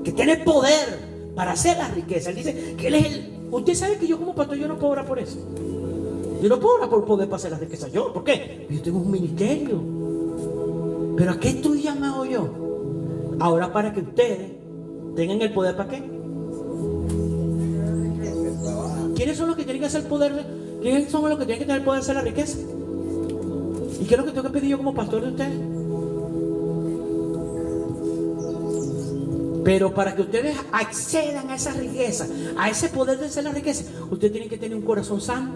Que tiene poder para hacer la riqueza. Él dice que Él es el... Usted sabe que yo como pastor, yo no puedo orar por eso. Yo no puedo orar por poder para hacer la riqueza. ¿Yo? ¿Por qué? Yo tengo un ministerio. ¿Pero a qué estoy llamado yo? Ahora para que ustedes tengan el poder, ¿para qué? ¿Quiénes son los que tienen que hacer el poder? ¿Quiénes son los que tienen que tener el poder de hacer la riqueza? ¿Y qué es lo que tengo que pedir yo como pastor de ustedes? Pero para que ustedes accedan a esa riqueza, a ese poder de hacer la riqueza, ustedes tienen que tener un corazón sano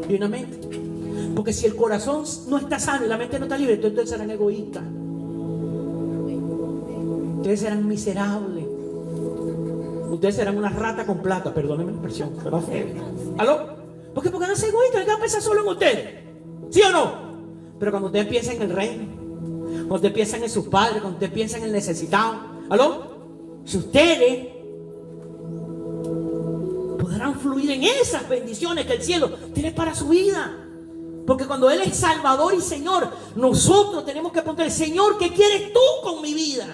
y una mente. Porque si el corazón no está sano y la mente no está libre, entonces ustedes serán egoístas. Ustedes serán miserables. Ustedes serán una rata con plata, perdónenme la expresión. ¿Aló? ¿Por qué? Porque no es egoísta, el que va a pensar solo en ustedes. ¿Sí o no? Pero cuando ustedes piensan en el reino, cuando ustedes piensan en sus padres, cuando ustedes piensan en el necesitado, ¿aló? Si ustedes podrán fluir en esas bendiciones que el cielo tiene para su vida. Porque cuando Él es Salvador y Señor, nosotros tenemos que preguntarle, Señor, ¿qué quieres tú con mi vida?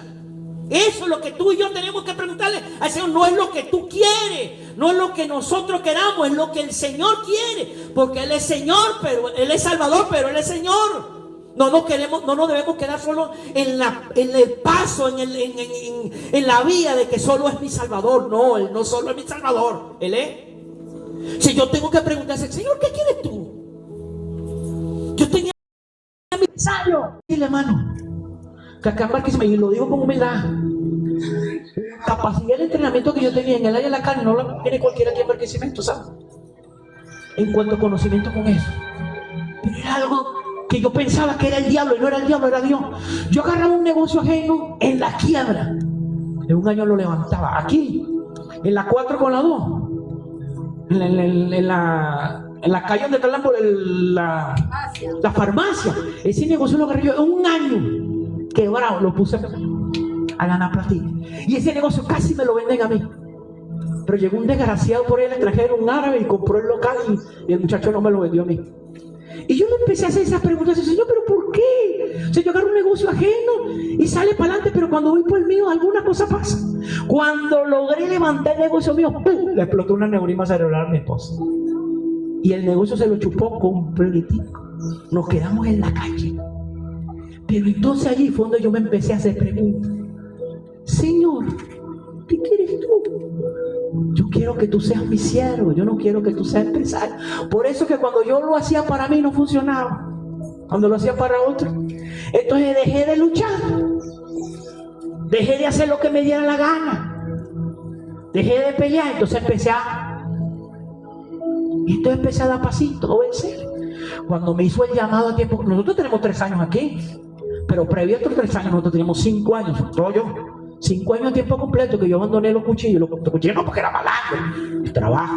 Eso es lo que tú y yo tenemos que preguntarle al Señor. No es lo que tú quieres, no es lo que nosotros queramos, es lo que el Señor quiere. Porque Él es Señor, pero Él es Salvador, pero Él es Señor. No nos debemos quedar solo en el paso, en la vía de que solo es mi Salvador. No, Él no solo es mi Salvador, Él es. Si yo tengo que preguntarse, Señor, ¿qué quieres tú? Yo tenía mi ensayo. Dile, hermano, que acá en Barquisimeto, y lo digo con humildad, capacidad de entrenamiento que yo tenía en el área de la carne no la tiene cualquiera aquí en Barquisimeto, ¿sabes? En cuanto a conocimiento con eso. Pero era algo que yo pensaba que era el diablo, y no era el diablo, era Dios. Yo agarraba un negocio ajeno en la quiebra, en un año lo levantaba aquí, en la 4 con la 2, en la calle donde está la farmacia. Ese negocio lo agarré yo en un año quebrado, lo puse a ganar platito, y ese negocio casi me lo venden a mí. Pero llegó un desgraciado por ahí, le trajeron un árabe y compró el local, y el muchacho no me lo vendió a mí. Y yo me empecé a hacer esas preguntas, Señor, ¿pero por qué? O sea, yo agarro un negocio ajeno y sale para adelante, pero cuando voy por el mío, alguna cosa pasa. Cuando logré levantar el negocio mío, ¡pum!, le explotó una aneurisma cerebral a mi esposa. Y el negocio se lo chupó completico. Nos quedamos en la calle. Pero entonces allí fue donde yo me empecé a hacer preguntas. Señor, ¿qué quieres tú? Yo quiero que tú seas mi siervo, yo no quiero que tú seas empresario. Por eso que cuando yo lo hacía para mí no funcionaba, cuando lo hacía para otro. Entonces dejé de luchar, dejé de hacer lo que me diera la gana, dejé de pelear. Entonces empecé a dar pasitos, obedecer. Cuando me hizo el llamado a tiempo, nosotros tenemos 3 años aquí, pero previo a estos 3 años nosotros teníamos 5 años, todo yo. 5 años a tiempo completo que yo abandoné los cuchillos. Los cuchillos no, porque era malandro, el trabajo.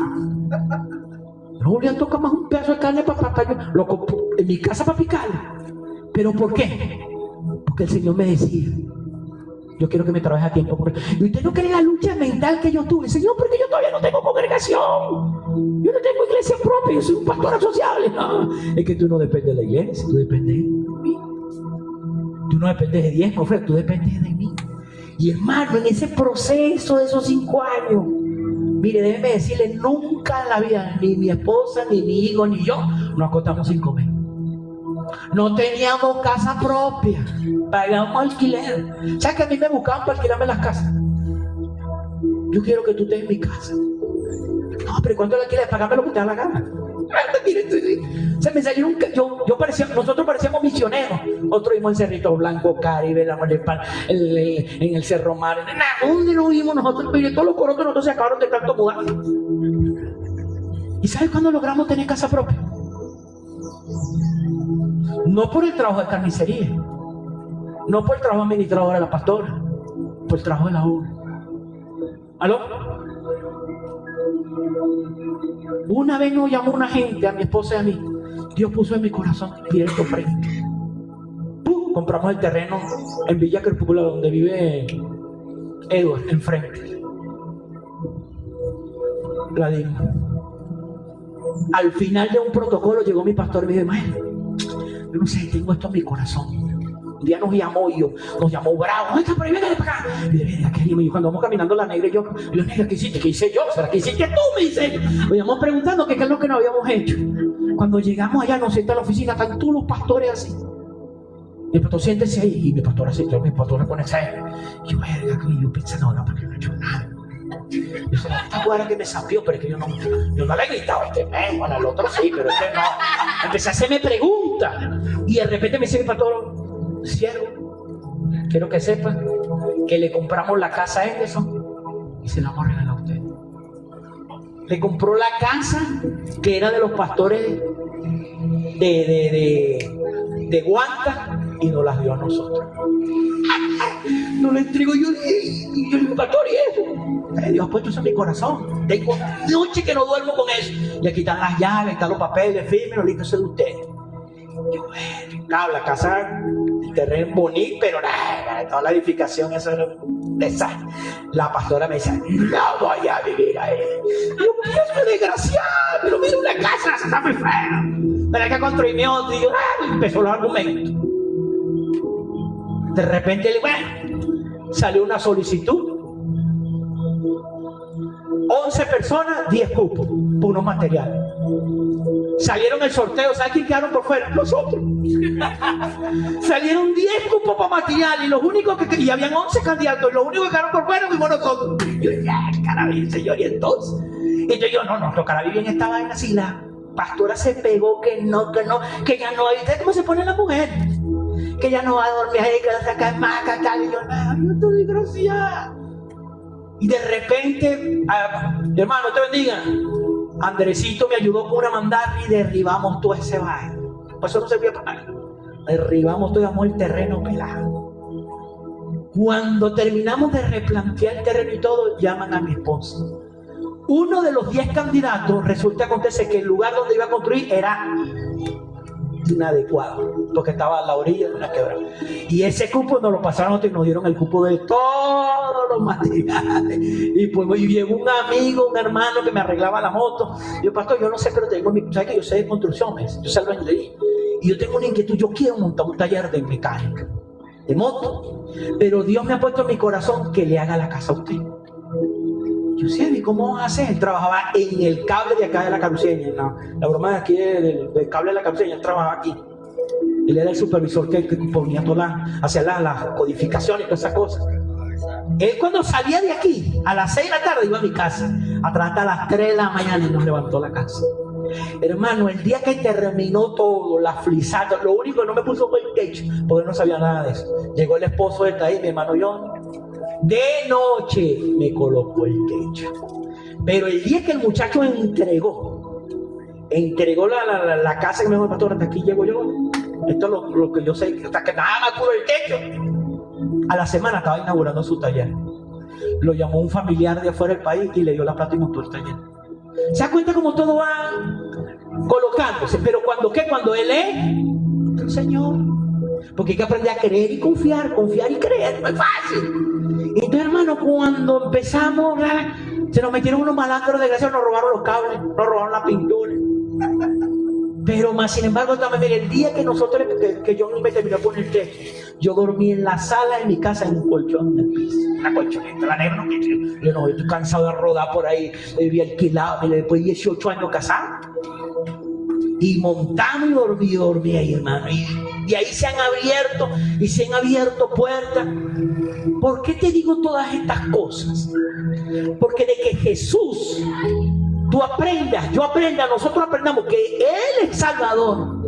No volví a tocar más un pedazo de carne en mi casa para picarlo. ¿Pero por qué? Porque el Señor me decía, yo quiero que me trabaje a tiempo completo. Y usted no cree la lucha mental que yo tuve. Señor, porque yo todavía no tengo congregación, yo no tengo iglesia propia, yo soy un pastor asociable. No, es que tú no dependes de la iglesia, tú dependes de mí. Tú no dependes de diezmo, tú dependes de mí. Y hermano, en ese proceso de esos 5 años, mire, déjeme decirle, nunca en la vida, ni mi esposa, ni mi hijo, ni yo, nos acostamos sin comer. No teníamos casa propia, pagábamos alquiler. ¿Sabes que a mí me buscaban para alquilarme las casas? Yo quiero que tú estés en mi casa. No, pero ¿cuánto le alquiler? Pagame lo que te da la gana. Se me salieron, nosotros parecíamos misioneros. Otro vimos en Cerrito Blanco, Caribe, en el Cerro Mar. ¿Dónde nos vimos nosotros? Mire, todos los corotos nosotros se acabaron de tanto mudar. ¿Y sabes cuándo logramos tener casa propia? No por el trabajo de carnicería, no por el trabajo administrador de la pastora, por el trabajo de la obra. ¿Aló? Una vez nos llamó una gente, a mi esposa y a mí. Dios puso en mi corazón directo frente. Compramos el terreno en Villa Crepúsculo, donde vive Edward, enfrente. La dimos. Al final de un protocolo llegó mi pastor y me dijo, maestro, yo no sé, tengo esto en mi corazón. Un día nos llamó bravo, ¡ay, está por ahí, véngale para acá! Y yo, cuando vamos caminando la negra, yo, negra, ¿qué hiciste? ¿Qué hice yo? ¿Será que hiciste tú? Me dice. Nos íbamos preguntando qué es lo que no habíamos hecho. Cuando llegamos allá, nos sienta a la oficina, están todos los pastores así. Mi pastor, siéntese ahí. Y mi pastor así, todos mis pastores con esa. Y yo, verga, yo pensando, no, porque no he hecho nada. Yo sé, esta guarda que me sapió, pero es que yo no le he gritado a este mes, al otro sí, pero este no. Empecé a hacerme preguntas. Y de repente me dice mi pastor, siervo, quiero que sepa que le compramos la casa a Henderson y se la vamos a regalar a usted. Le compró la casa que era de los pastores de Guanta y nos las dio a nosotros. No le entrego yo el pastor y eso. Dios ha puesto eso en mi corazón. Tengo noche que no duermo con eso. Y aquí están las llaves, están los papeles, fírmenlo, listo, eso es de usted. Yo, claro, la casa, el terreno bonito, pero nada, toda la edificación, eso era un desastre. La pastora me decía, no voy a vivir ahí. Yo, Dios, qué desgraciado, pero mira una casa, está muy fea. Pero hay que construirme otro. Y yo, empezó los argumentos. De repente, salió una solicitud. 11 personas, 10 cupos, por unos materiales. Salieron el sorteo, ¿sabes quién quedaron por fuera? Nosotros. Salieron 10 cupos para material y los únicos y habían 11 candidatos, y los únicos que quedaron por fuera fuimos nosotros. Yo, caray, señor, y entonces yo, no, tocará bien esta vaina si la pastora se pegó, que ya no, ¿viste cómo se pone la mujer? Que ya no va a dormir ahí, que la saca en maca, tal, y yo estoy desgraciada. Y de repente, hermano, te bendiga, Andresito me ayudó con una mandarria y derribamos todo ese baile. Pues eso no servía para nada. Derribamos todo, el terreno pelado. Cuando terminamos de replantear el terreno y todo, llaman a mi esposa. Uno de los 10 candidatos, acontece que el lugar donde iba a construir era inadecuado, porque estaba a la orilla de una quebrada. Y ese cupo nos lo pasaron y nos dieron el cupo de todos los materiales. Y pues llegó un amigo, un hermano que me arreglaba la moto. Yo, pastor, yo no sé, pero tengo ¿sabes que yo sé de construcción? Yo sé algo de ahí. Y yo tengo una inquietud, yo quiero montar un taller de mecánica, de moto. Pero Dios me ha puesto en mi corazón que le haga la casa a usted. Yo decía, ¿y cómo vas a hacer? Él trabajaba en el cable de acá de la Caruceña. La broma de aquí del cable de la Caruceña, él trabajaba aquí. Él era el supervisor que ponía hacía las codificaciones y todas esas cosas. Él cuando salía de aquí, a las 6 de la tarde iba a mi casa. Hasta las 3 de la mañana y nos levantó la casa. Hermano, el día que terminó todo, la flisata, lo único que no me puso fue el techo, porque no sabía nada de eso. Llegó el esposo de ahí, mi hermano John. De noche me colocó el techo. Pero el día que el muchacho entregó la casa que me dijo el pastor, hasta aquí llego yo. Esto es lo que yo sé, hasta que nada más pudo el techo. A la semana estaba inaugurando su taller. Lo llamó un familiar de afuera del país y le dio la plata y montó el taller. ¿Se da cuenta cómo todo va colocándose? Pero cuando Él es el Señor. Porque hay que aprender a creer y confiar y creer, no es fácil. Entonces, hermano, cuando empezamos, se nos metieron unos malandros desgraciados, nos robaron los cables, nos robaron la pintura. Pero más sin embargo, también, mire, el día que yo me terminé de poner el techo, yo dormí en la sala de mi casa en un colchón en el piso, una colchoneta, la negra no quiero. Yo no, estoy cansado de rodar por ahí, vivía alquilado, después de 18 años casado. Y montamos y dormí ahí, hermano. Y ahí se han abierto puertas. ¿Por qué te digo todas estas cosas? Porque de que Jesús, nosotros aprendamos que Él es Salvador,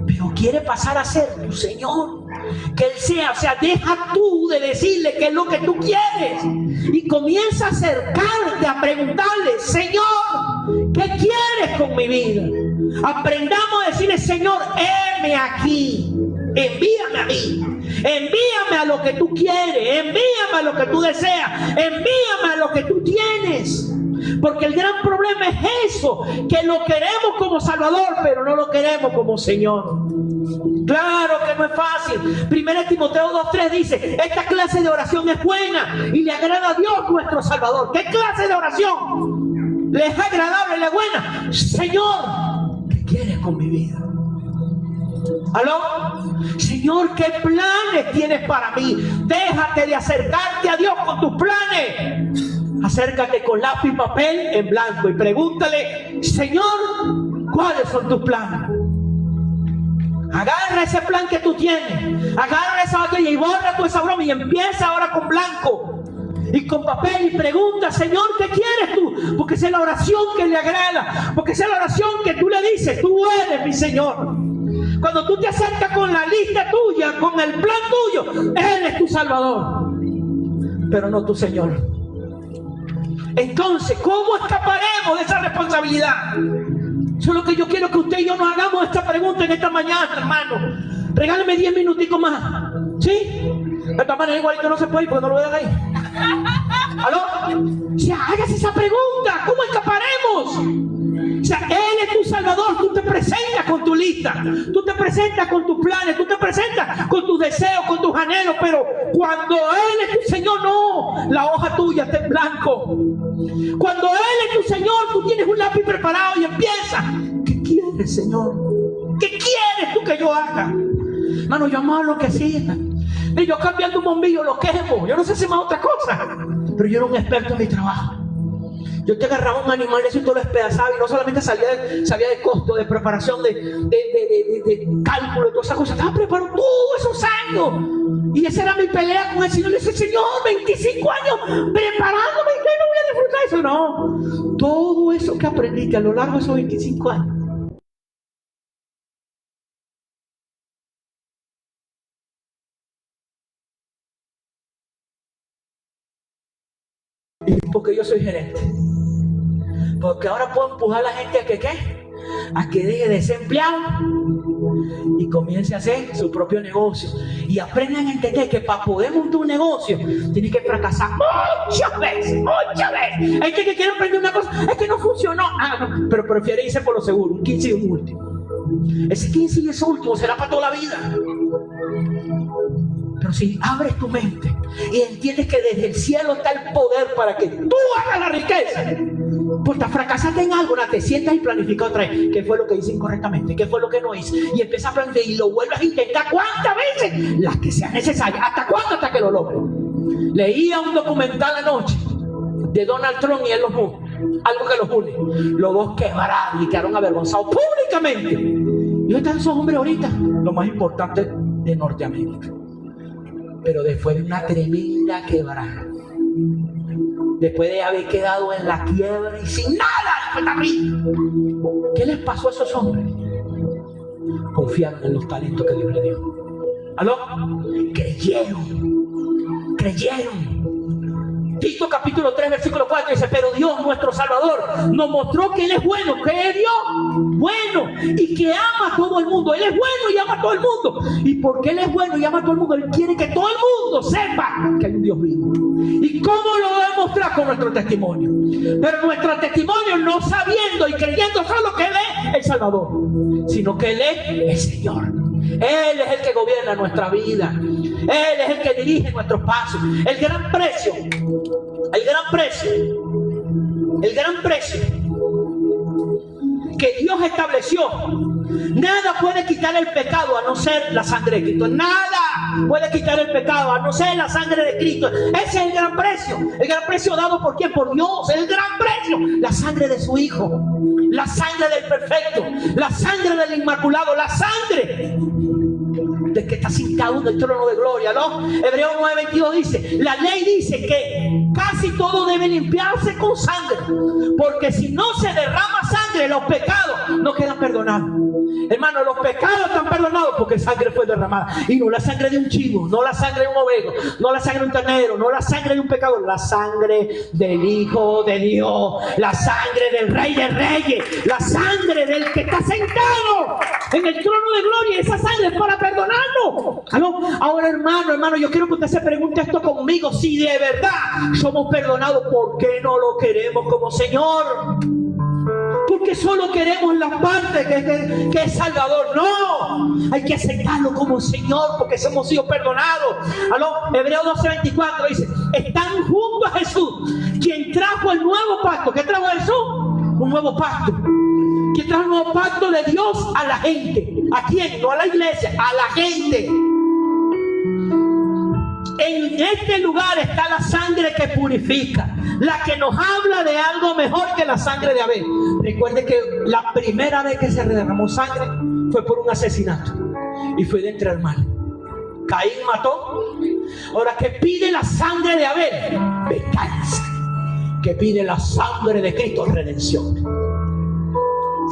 pero quiere pasar a ser tu Señor. Que Él sea, deja tú de decirle qué es lo que tú quieres y comienza a acercarte, a preguntarle, Señor, ¿qué quieres con mi vida? Aprendamos a decirle, Señor, heme aquí, envíame a mí, envíame a lo que tú quieres, envíame a lo que tú deseas, envíame a lo que tú tienes. Porque el gran problema es eso, que lo queremos como Salvador, pero no lo queremos como Señor. Claro que no es fácil. 1 Timoteo 2:3 dice, esta clase de oración es buena y le agrada a Dios nuestro Salvador. ¿Qué clase de oración? ¿Le es agradable, le es buena? Señor, ¿qué quieres con mi vida? ¿Aló? Señor, ¿qué planes tienes para mí? Déjate de acercarte a Dios con tus planes. Acércate con lápiz y papel en blanco y pregúntale, Señor, ¿cuáles son tus planes? Agarra ese plan que tú tienes, agarra esa botella y borra toda esa broma y empieza ahora con blanco y con papel y pregunta, Señor, ¿qué quieres tú? Porque esa es la oración que le agrada, porque esa es la oración que tú le dices, tú eres mi Señor. Cuando tú te acercas con la lista tuya, con el plan tuyo, Él es tu Salvador, pero no tu Señor. Entonces, ¿cómo escaparemos de esa responsabilidad? Eso es lo que yo quiero que usted y yo nos hagamos esta pregunta en esta mañana, hermano. Regáleme 10 minuticos más. ¿Sí? De esta manera igualito no se puede ir porque no lo voy a dar ahí. ¿Aló? O sea, hágase esa pregunta. ¿Cómo escaparemos? O sea, Él es tu Salvador. Tú te presentas con tu lista, tú te presentas con tus planes, tú te presentas con tus deseos, con tus anhelos, pero cuando Él es tu Señor, no, la hoja tuya está en blanco. Cuando Él es tu Señor, tú tienes un lápiz preparado y empieza. ¿Qué quieres, Señor? ¿Qué quieres tú que yo haga? Mano, yo amaba lo que hacía. Y yo cambiando un bombillo lo quemo. Yo no sé si más otra cosa, pero yo era un experto en mi trabajo. Yo te agarraba un animal de eso y tú lo despedazaba y no solamente sabía de costo, de preparación, de cálculo, de todas esas cosas. Estaba preparado todos esos años. Y esa era mi pelea con el Señor. Le decía, Señor, 25 años preparándome y que no voy a disfrutar eso. No, todo eso que aprendiste a lo largo de esos 25 años. Y porque yo soy gerente. Porque ahora puedo empujar a la gente a que ¿qué? A que deje de ser empleado y comience a hacer su propio negocio. Y aprendan a entender que para poder montar un negocio tiene que fracasar muchas veces. Hay que quiere emprender una cosa, es que no funcionó. No, pero prefiere irse por lo seguro, un 15 y un último. Ese 15 y ese último será para toda la vida. Pero Pero si abres tu mente y entiendes que desde el cielo está el poder para que tú hagas la riqueza, pues te fracasaste en algo, te sientas y planificas otra vez. ¿Qué fue lo que hice incorrectamente? ¿Qué fue lo que no hice? Y empiezas a planificar y lo vuelves a intentar. ¿Cuántas veces? Las que sean necesarias. ¿Hasta cuándo? Hasta que lo logres. Leía un documental anoche de Donald Trump y Elon Musk, algo que los une. Los dos quebraron y quedaron avergonzados públicamente. Y ¿dónde están esos hombres ahorita? Lo más importante de Norteamérica. Pero después de una tremenda quebrada, después de haber quedado en la quiebra y sin nada, ¿qué les pasó a esos hombres? Confiaron en los talentos que Dios les dio. ¿Aló? Creyeron. Tito capítulo 3 versículo 4 dice: pero Dios nuestro Salvador nos mostró que Él es bueno, que es Dios bueno y que ama a todo el mundo. Él es bueno y ama a todo el mundo. Y porque Él es bueno y ama a todo el mundo, Él quiere que todo el mundo sepa que hay un Dios vivo. ¿Y cómo lo va a demostrar? Con nuestro testimonio. Pero nuestro testimonio no sabiendo y creyendo solo que Él es el Salvador, sino que Él es el Señor. Él es el que gobierna nuestra vida. Él es el que dirige nuestros pasos. El gran precio que Dios estableció, nada puede quitar el pecado a no ser la sangre de Cristo. Nada puede quitar el pecado a no ser la sangre de Cristo. Ese es el gran precio. El gran precio dado por ¿quién? Por Dios. El gran precio, la sangre de su Hijo, la sangre del perfecto, la sangre del inmaculado, la sangre del que está sentado en el trono de gloria, ¿no? Hebreos 9:22 dice: la ley dice que casi todo debe limpiarse con sangre, porque si no se derrama sangre, los pecados no quedan perdonados. Hermano, los pecados están perdonados porque sangre fue derramada, y no la sangre de un chivo, no la sangre de un ovejo, no la sangre de un ternero, no la sangre de un pecador, la sangre del Hijo de Dios, la sangre del Rey de Reyes, la sangre del que está sentado en el trono de gloria. Esa sangre es para perdonarnos. Ahora, hermano, yo quiero que usted se pregunte esto conmigo: si de verdad somos perdonados, ¿por qué no lo queremos como Señor? Porque solo queremos la parte que es Salvador. No, hay que aceptarlo como Señor, porque hemos sido perdonados. Hebreos 12:24 dice: están junto a Jesús, quien trajo el nuevo pacto. ¿Qué trajo Jesús? Un nuevo pacto. ¿Quién trajo el nuevo pacto de Dios? A la gente. ¿A quién? No a la iglesia, a la gente. En este lugar está la sangre que purifica, la que nos habla de algo mejor que la sangre de Abel. Recuerde que la primera vez que se derramó sangre fue por un asesinato, y fue de entre hermanos. Caín mató. Ahora, ¿qué pide la sangre de Abel? Venganza. ¿Qué pide la sangre de Cristo? Redención.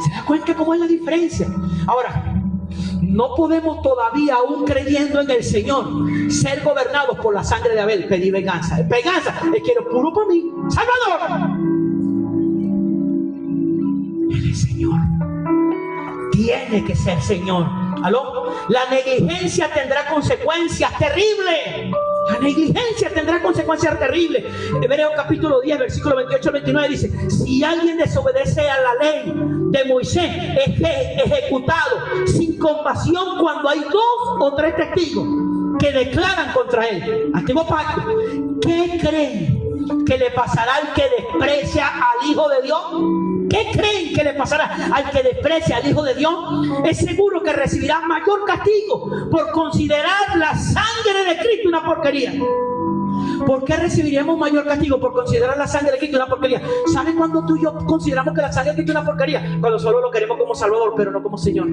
¿Se da cuenta cómo es la diferencia? Ahora, no podemos todavía, aún creyendo en el Señor, ser gobernados por la sangre de Abel. Pedir venganza. Venganza, es que lo puro por mí. Salvador. Él es Señor. Tiene que ser Señor. La negligencia tendrá consecuencias terribles. La negligencia tendrá consecuencias terribles. Hebreos capítulo 10, versículo 28 al 29 dice: si alguien desobedece a la ley de Moisés, es ejecutado sin compasión cuando hay 2 o 3 testigos que declaran contra él. Antiguo pacto. ¿Qué creen que le pasará al que desprecia al Hijo de Dios? ¿Qué creen que le pasará al que desprecia al Hijo de Dios? Es seguro que recibirá mayor castigo por considerar la sangre de Cristo una porquería. ¿Por qué recibiríamos mayor castigo por considerar la sangre de Cristo una porquería? ¿Sabe cuándo tú y yo consideramos que la sangre de Cristo es una porquería? Cuando solo lo queremos como Salvador, pero no como Señor.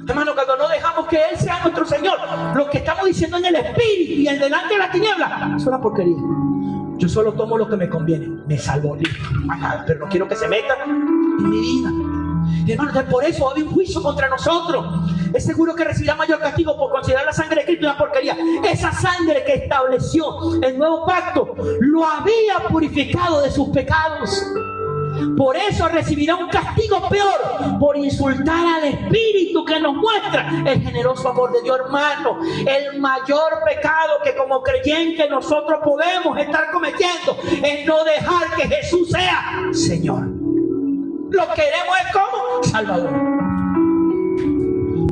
Hermano, cuando no dejamos que Él sea nuestro Señor, lo que estamos diciendo en el Espíritu y en delante de la tiniebla es una porquería. Yo solo tomo lo que me conviene. Me salvo, pero no quiero que se metan en mi vida. Y hermanos, por eso hay un juicio contra nosotros. Es seguro que recibirá mayor castigo por considerar la sangre de Cristo una porquería. Esa sangre que estableció el nuevo pacto lo había purificado de sus pecados. Por eso recibirá un castigo peor, por insultar al Espíritu que nos muestra el generoso amor de Dios. Hermano, el mayor pecado que como creyentes nosotros podemos estar cometiendo es no dejar que Jesús sea Señor. Lo queremos es como Salvador,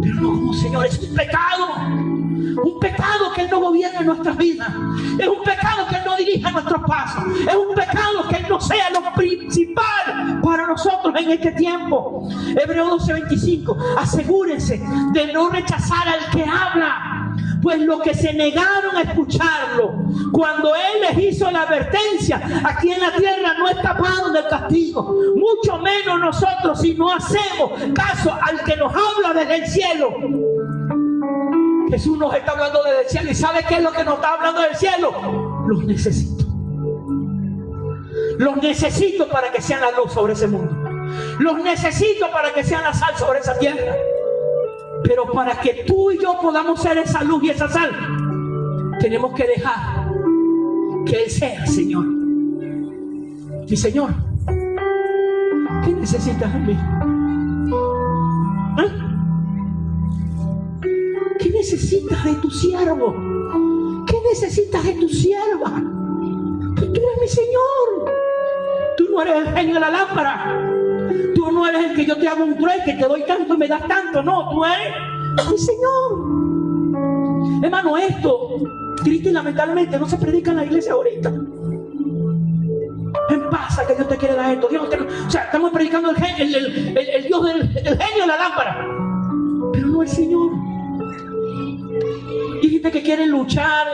pero no como Señor. Es un pecado. Un pecado que Él no gobierne nuestras vidas. Es un pecado que Él no dirija nuestros pasos. Es un pecado que Él no sea lo principal para nosotros en este tiempo. Hebreos 12:25. Asegúrense de no rechazar al que habla, pues los que se negaron a escucharlo cuando Él les hizo la advertencia aquí en la tierra no escaparon del castigo. Mucho menos nosotros si no hacemos caso al que nos habla desde el cielo. Jesús nos está hablando desde el cielo. ¿Y sabe qué es lo que nos está hablando del cielo? Los necesito. Los necesito para que sean la luz sobre ese mundo. Los necesito para que sean la sal sobre esa tierra. Pero para que tú y yo podamos ser esa luz y esa sal, tenemos que dejar que Él sea Señor. Sí, Señor, ¿qué necesitas de mí? ¿Eh? ¿Qué necesitas de tu siervo? ¿Qué necesitas de tu sierva? Pues tú eres mi Señor. Tú no eres el genio de la lámpara. Tú no eres el que yo te hago un trueque, te doy tanto y me das tanto. No, tú eres mi Señor. Hermano, esto, triste y lamentablemente, no se predica en la iglesia ahorita. En paz, que Dios te quiere dar esto. Dios te... O sea, estamos predicando el Dios el genio de la lámpara, pero no el Señor. Y gente que quiere luchar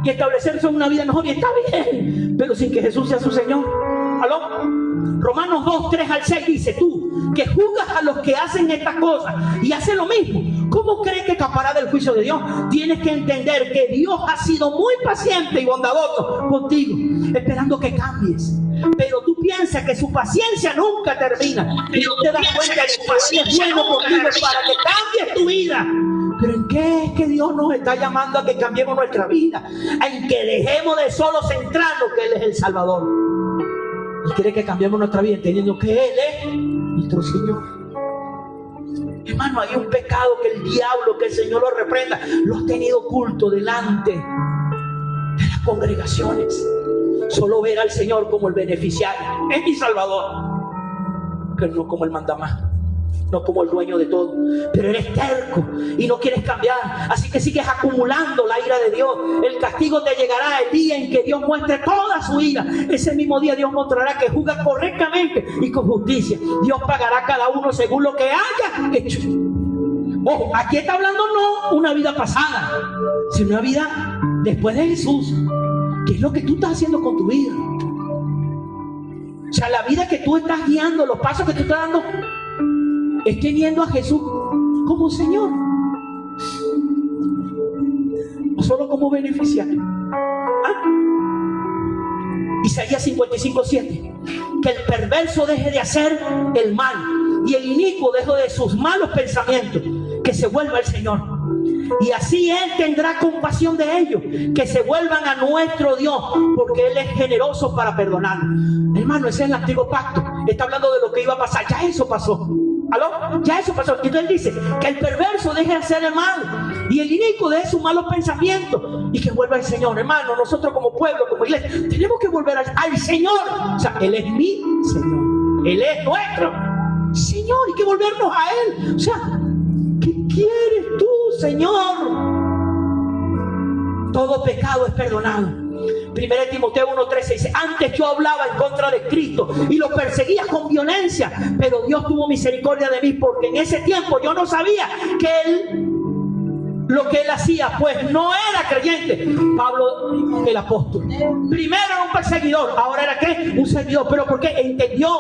y establecerse una vida mejor, y está bien, pero sin que Jesús sea su Señor. ¿Aló? Romanos 2:3-6 dice: tú que juzgas a los que hacen estas cosas y hacen lo mismo, ¿cómo crees que escapará del juicio de Dios? Tienes que entender que Dios ha sido muy paciente y bondadoso contigo, esperando que cambies. Pero tú piensas que su paciencia nunca termina y no te das cuenta de que Él es bueno contigo para que cambies tu vida. ¿Pero en qué es que Dios nos está llamando a que cambiemos nuestra vida? En que dejemos de solo centrarnos que Él es el Salvador. Él quiere que cambiemos nuestra vida entendiendo que Él es nuestro Señor. Hermano, hay un pecado que el diablo, que el Señor lo reprenda, lo ha tenido oculto delante de las congregaciones. Solo ver al Señor como el beneficiario. Es mi Salvador, pero no como el mandamás, no como el dueño de todo. Pero eres terco y no quieres cambiar, así que sigues acumulando la ira de Dios. El castigo te llegará el día en que Dios muestre toda su ira. Ese mismo día Dios mostrará que juzga correctamente y con justicia. Dios pagará a cada uno según lo que haya hecho. Ojo, aquí está hablando no una vida pasada, sino una vida después de Jesús. ¿Qué es lo que tú estás haciendo con tu vida? O sea, la vida que tú estás guiando, los pasos que tú estás dando, es teniendo a Jesús como Señor, o solo como beneficiario. Isaías 55:7: que el perverso deje de hacer el mal y el inicuo deje de sus malos pensamientos, que se vuelva al Señor, y así Él tendrá compasión de ellos, que se vuelvan a nuestro Dios, porque Él es generoso para perdonar. Hermano, ese es el antiguo pacto. Está hablando de lo que iba a pasar. Ya eso pasó. ¿Aló? Ya eso pasó. Y entonces dice que el perverso deje de hacer el mal y el inicuo deje sus malos pensamientos y que vuelva al Señor. Hermano, nosotros como pueblo, como iglesia, tenemos que volver al Señor. O sea, Él es mi Señor, Él es nuestro Señor, y que volvernos a Él. O sea, ¿qué quieres tú, Señor? Todo pecado es perdonado. 1 Timoteo 1:13 dice: antes yo hablaba en contra de Cristo y lo perseguía con violencia, pero Dios tuvo misericordia de mí, porque en ese tiempo yo no sabía que lo que él hacía, pues no era creyente. Pablo, el apóstol, primero era un perseguidor, ahora era ¿qué? Un seguidor. ¿Pero por qué? Entendió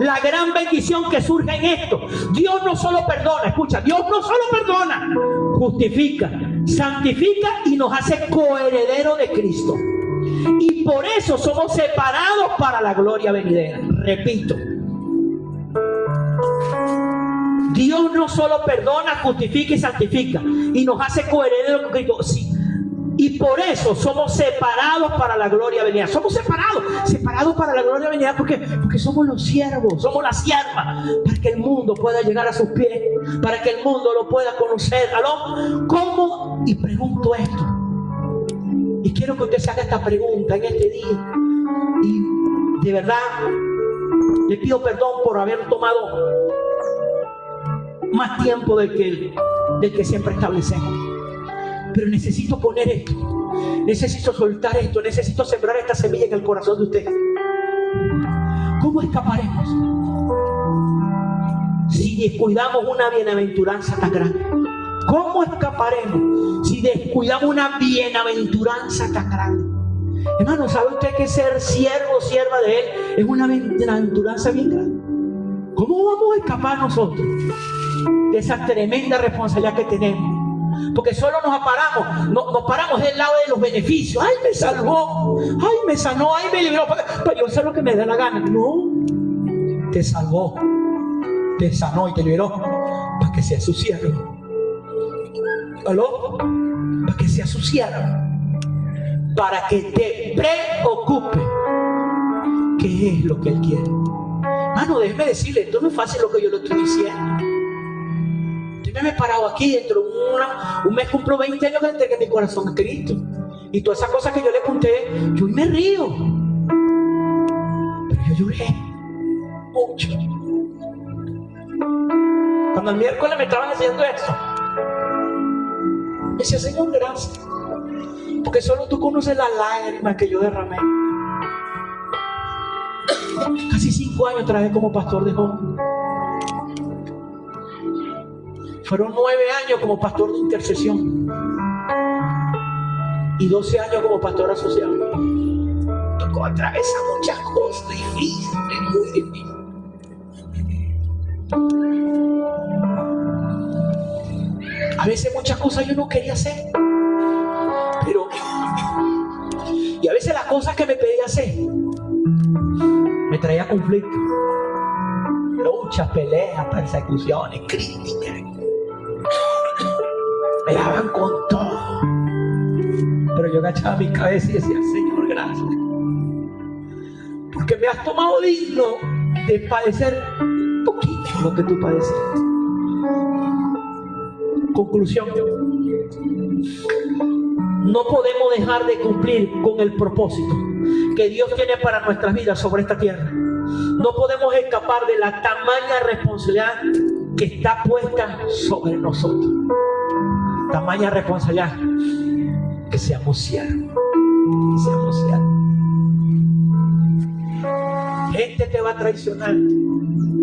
la gran bendición que surge en esto. Dios no solo perdona, escucha, Dios no solo perdona, justifica, santifica y nos hace coherederos de Cristo. Y por eso somos separados para la gloria venidera. Repito, Dios no solo perdona, justifica y santifica y nos hace coherederos con Cristo. Sí. Y por eso somos separados para la gloria venidera. Somos separados para la gloria venidera. ¿Por qué? Porque somos los siervos, somos las siervas, para que el mundo pueda llegar a sus pies, para que el mundo lo pueda conocer. ¿Aló? ¿Cómo? Y pregunto esto. Y quiero que usted se haga esta pregunta en este día. Y de verdad, le pido perdón por haber tomado más tiempo del que del que siempre establecemos. Pero necesito poner esto, necesito soltar esto, necesito sembrar esta semilla en el corazón de usted. ¿Cómo escaparemos si descuidamos una bienaventuranza tan grande? ¿Cómo escaparemos si descuidamos una bienaventuranza tan grande? Hermano, ¿sabe usted que ser siervo o sierva de Él es una bienaventuranza bien grande? ¿Cómo vamos a escapar nosotros de esa tremenda responsabilidad que tenemos? Porque solo nos paramos del lado de los beneficios. ¡Ay, me salvó! ¡Ay, me sanó! ¡Ay, me libró! Para yo hacer lo que me da la gana. No, te salvó, te sanó y te liberó para que seas su siervo. ¿Aló? Para que seas su siervo, para que te preocupe qué es lo que Él quiere. Mano, déjeme decirle, esto no es fácil lo que yo le estoy diciendo. Yo me he parado aquí, dentro de un mes cumplo 20 años que le entregué mi corazón a Cristo. Y todas esas cosas que yo le conté, yo me río. Pero yo lloré mucho. Cuando el miércoles me estaban haciendo esto, me decía, Señor, gracias. Porque solo tú conoces las lágrimas que yo derramé. Casi 5 años trabajé como pastor de jóvenes. Fueron 9 años como pastor de intercesión y 12 años como pastor asociado. Tocó atravesar muchas cosas difíciles, muy difíciles. A veces muchas cosas yo no quería hacer, y a veces las cosas que me pedía hacer me traía conflicto, luchas, peleas, persecuciones, críticas. Me daban con todo, pero yo agachaba mi cabeza y decía, Señor, gracias, porque me has tomado digno de padecer un poquito lo que tú padeciste. Conclusión: no podemos dejar de cumplir con el propósito que Dios tiene para nuestras vidas sobre esta tierra. No podemos escapar de la tamaña responsabilidad que está puesta sobre nosotros. Tamaña responsabilidad, que seamos siervos, que seamos siervos. Gente te va a traicionar,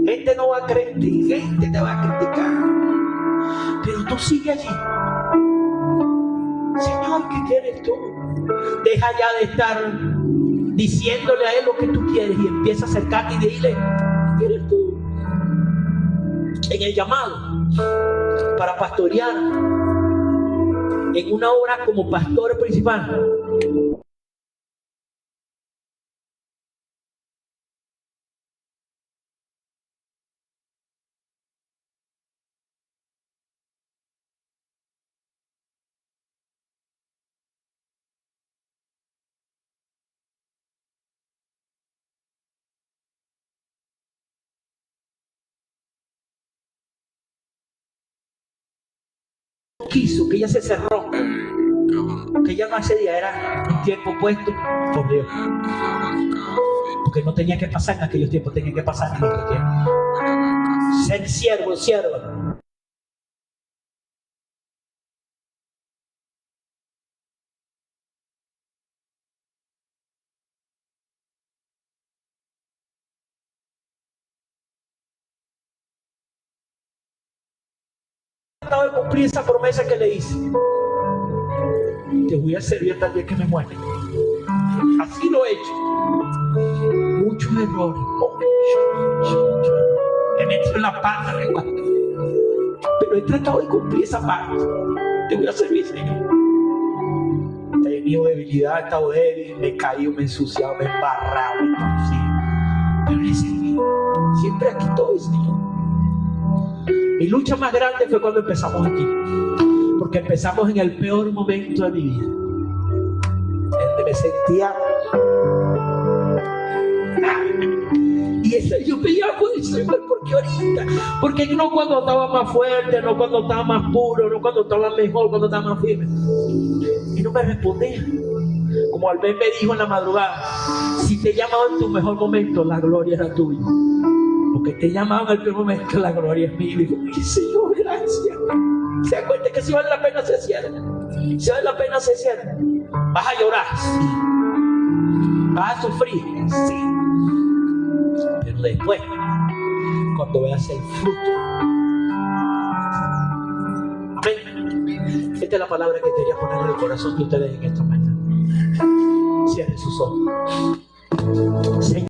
gente no va a creer en ti, gente te va a criticar, pero tú sigue allí. Señor, ¿qué quieres tú? Deja ya de estar diciéndole a Él lo que tú quieres y empieza a acercarte y dile, ¿qué quieres tú? En el llamado para pastorear en una obra como pastor principal, quiso, que ella se cerró, que ella no accedía, era un tiempo puesto por Dios, porque no tenía que pasar en aquellos tiempos, tenía que pasar en otros tiempos. Ser siervo, sierva. De cumplir esa promesa que le hice. Te voy a servir hasta el día que me muera. Así lo he hecho. Muchos errores, he metido en la pata, pero he tratado de cumplir esa parte. Te voy a servir, Señor. He tenido debilidad, he estado débil, me he caído, me he ensuciado, me he embarrado, me he torcido, pero le he servido. Siempre aquí estoy, Señor. Mi lucha más grande fue cuando empezamos aquí, porque empezamos en el peor momento de mi vida, donde me sentía y yo pedía por el Señor, porque ahorita, porque no cuando estaba más fuerte, no cuando estaba más puro, no cuando estaba mejor, cuando estaba más firme, y no me respondía. Como Albert me dijo en la madrugada, si te he llamado en tu mejor momento, la gloria era tuya. Porque te llamaban en el primer momento, la gloria es mía. Y digo, Señor, gracias. Se da cuenta que si vale la pena, se cierra. Si vale la pena, se cierra. ¿Vas a llorar? Sí. ¿Vas a sufrir? Sí. Pero después, cuando veas el fruto. Amén. Esta es la palabra que quería poner en el corazón de ustedes en esta mañana. Cierren sus ojos. Señor.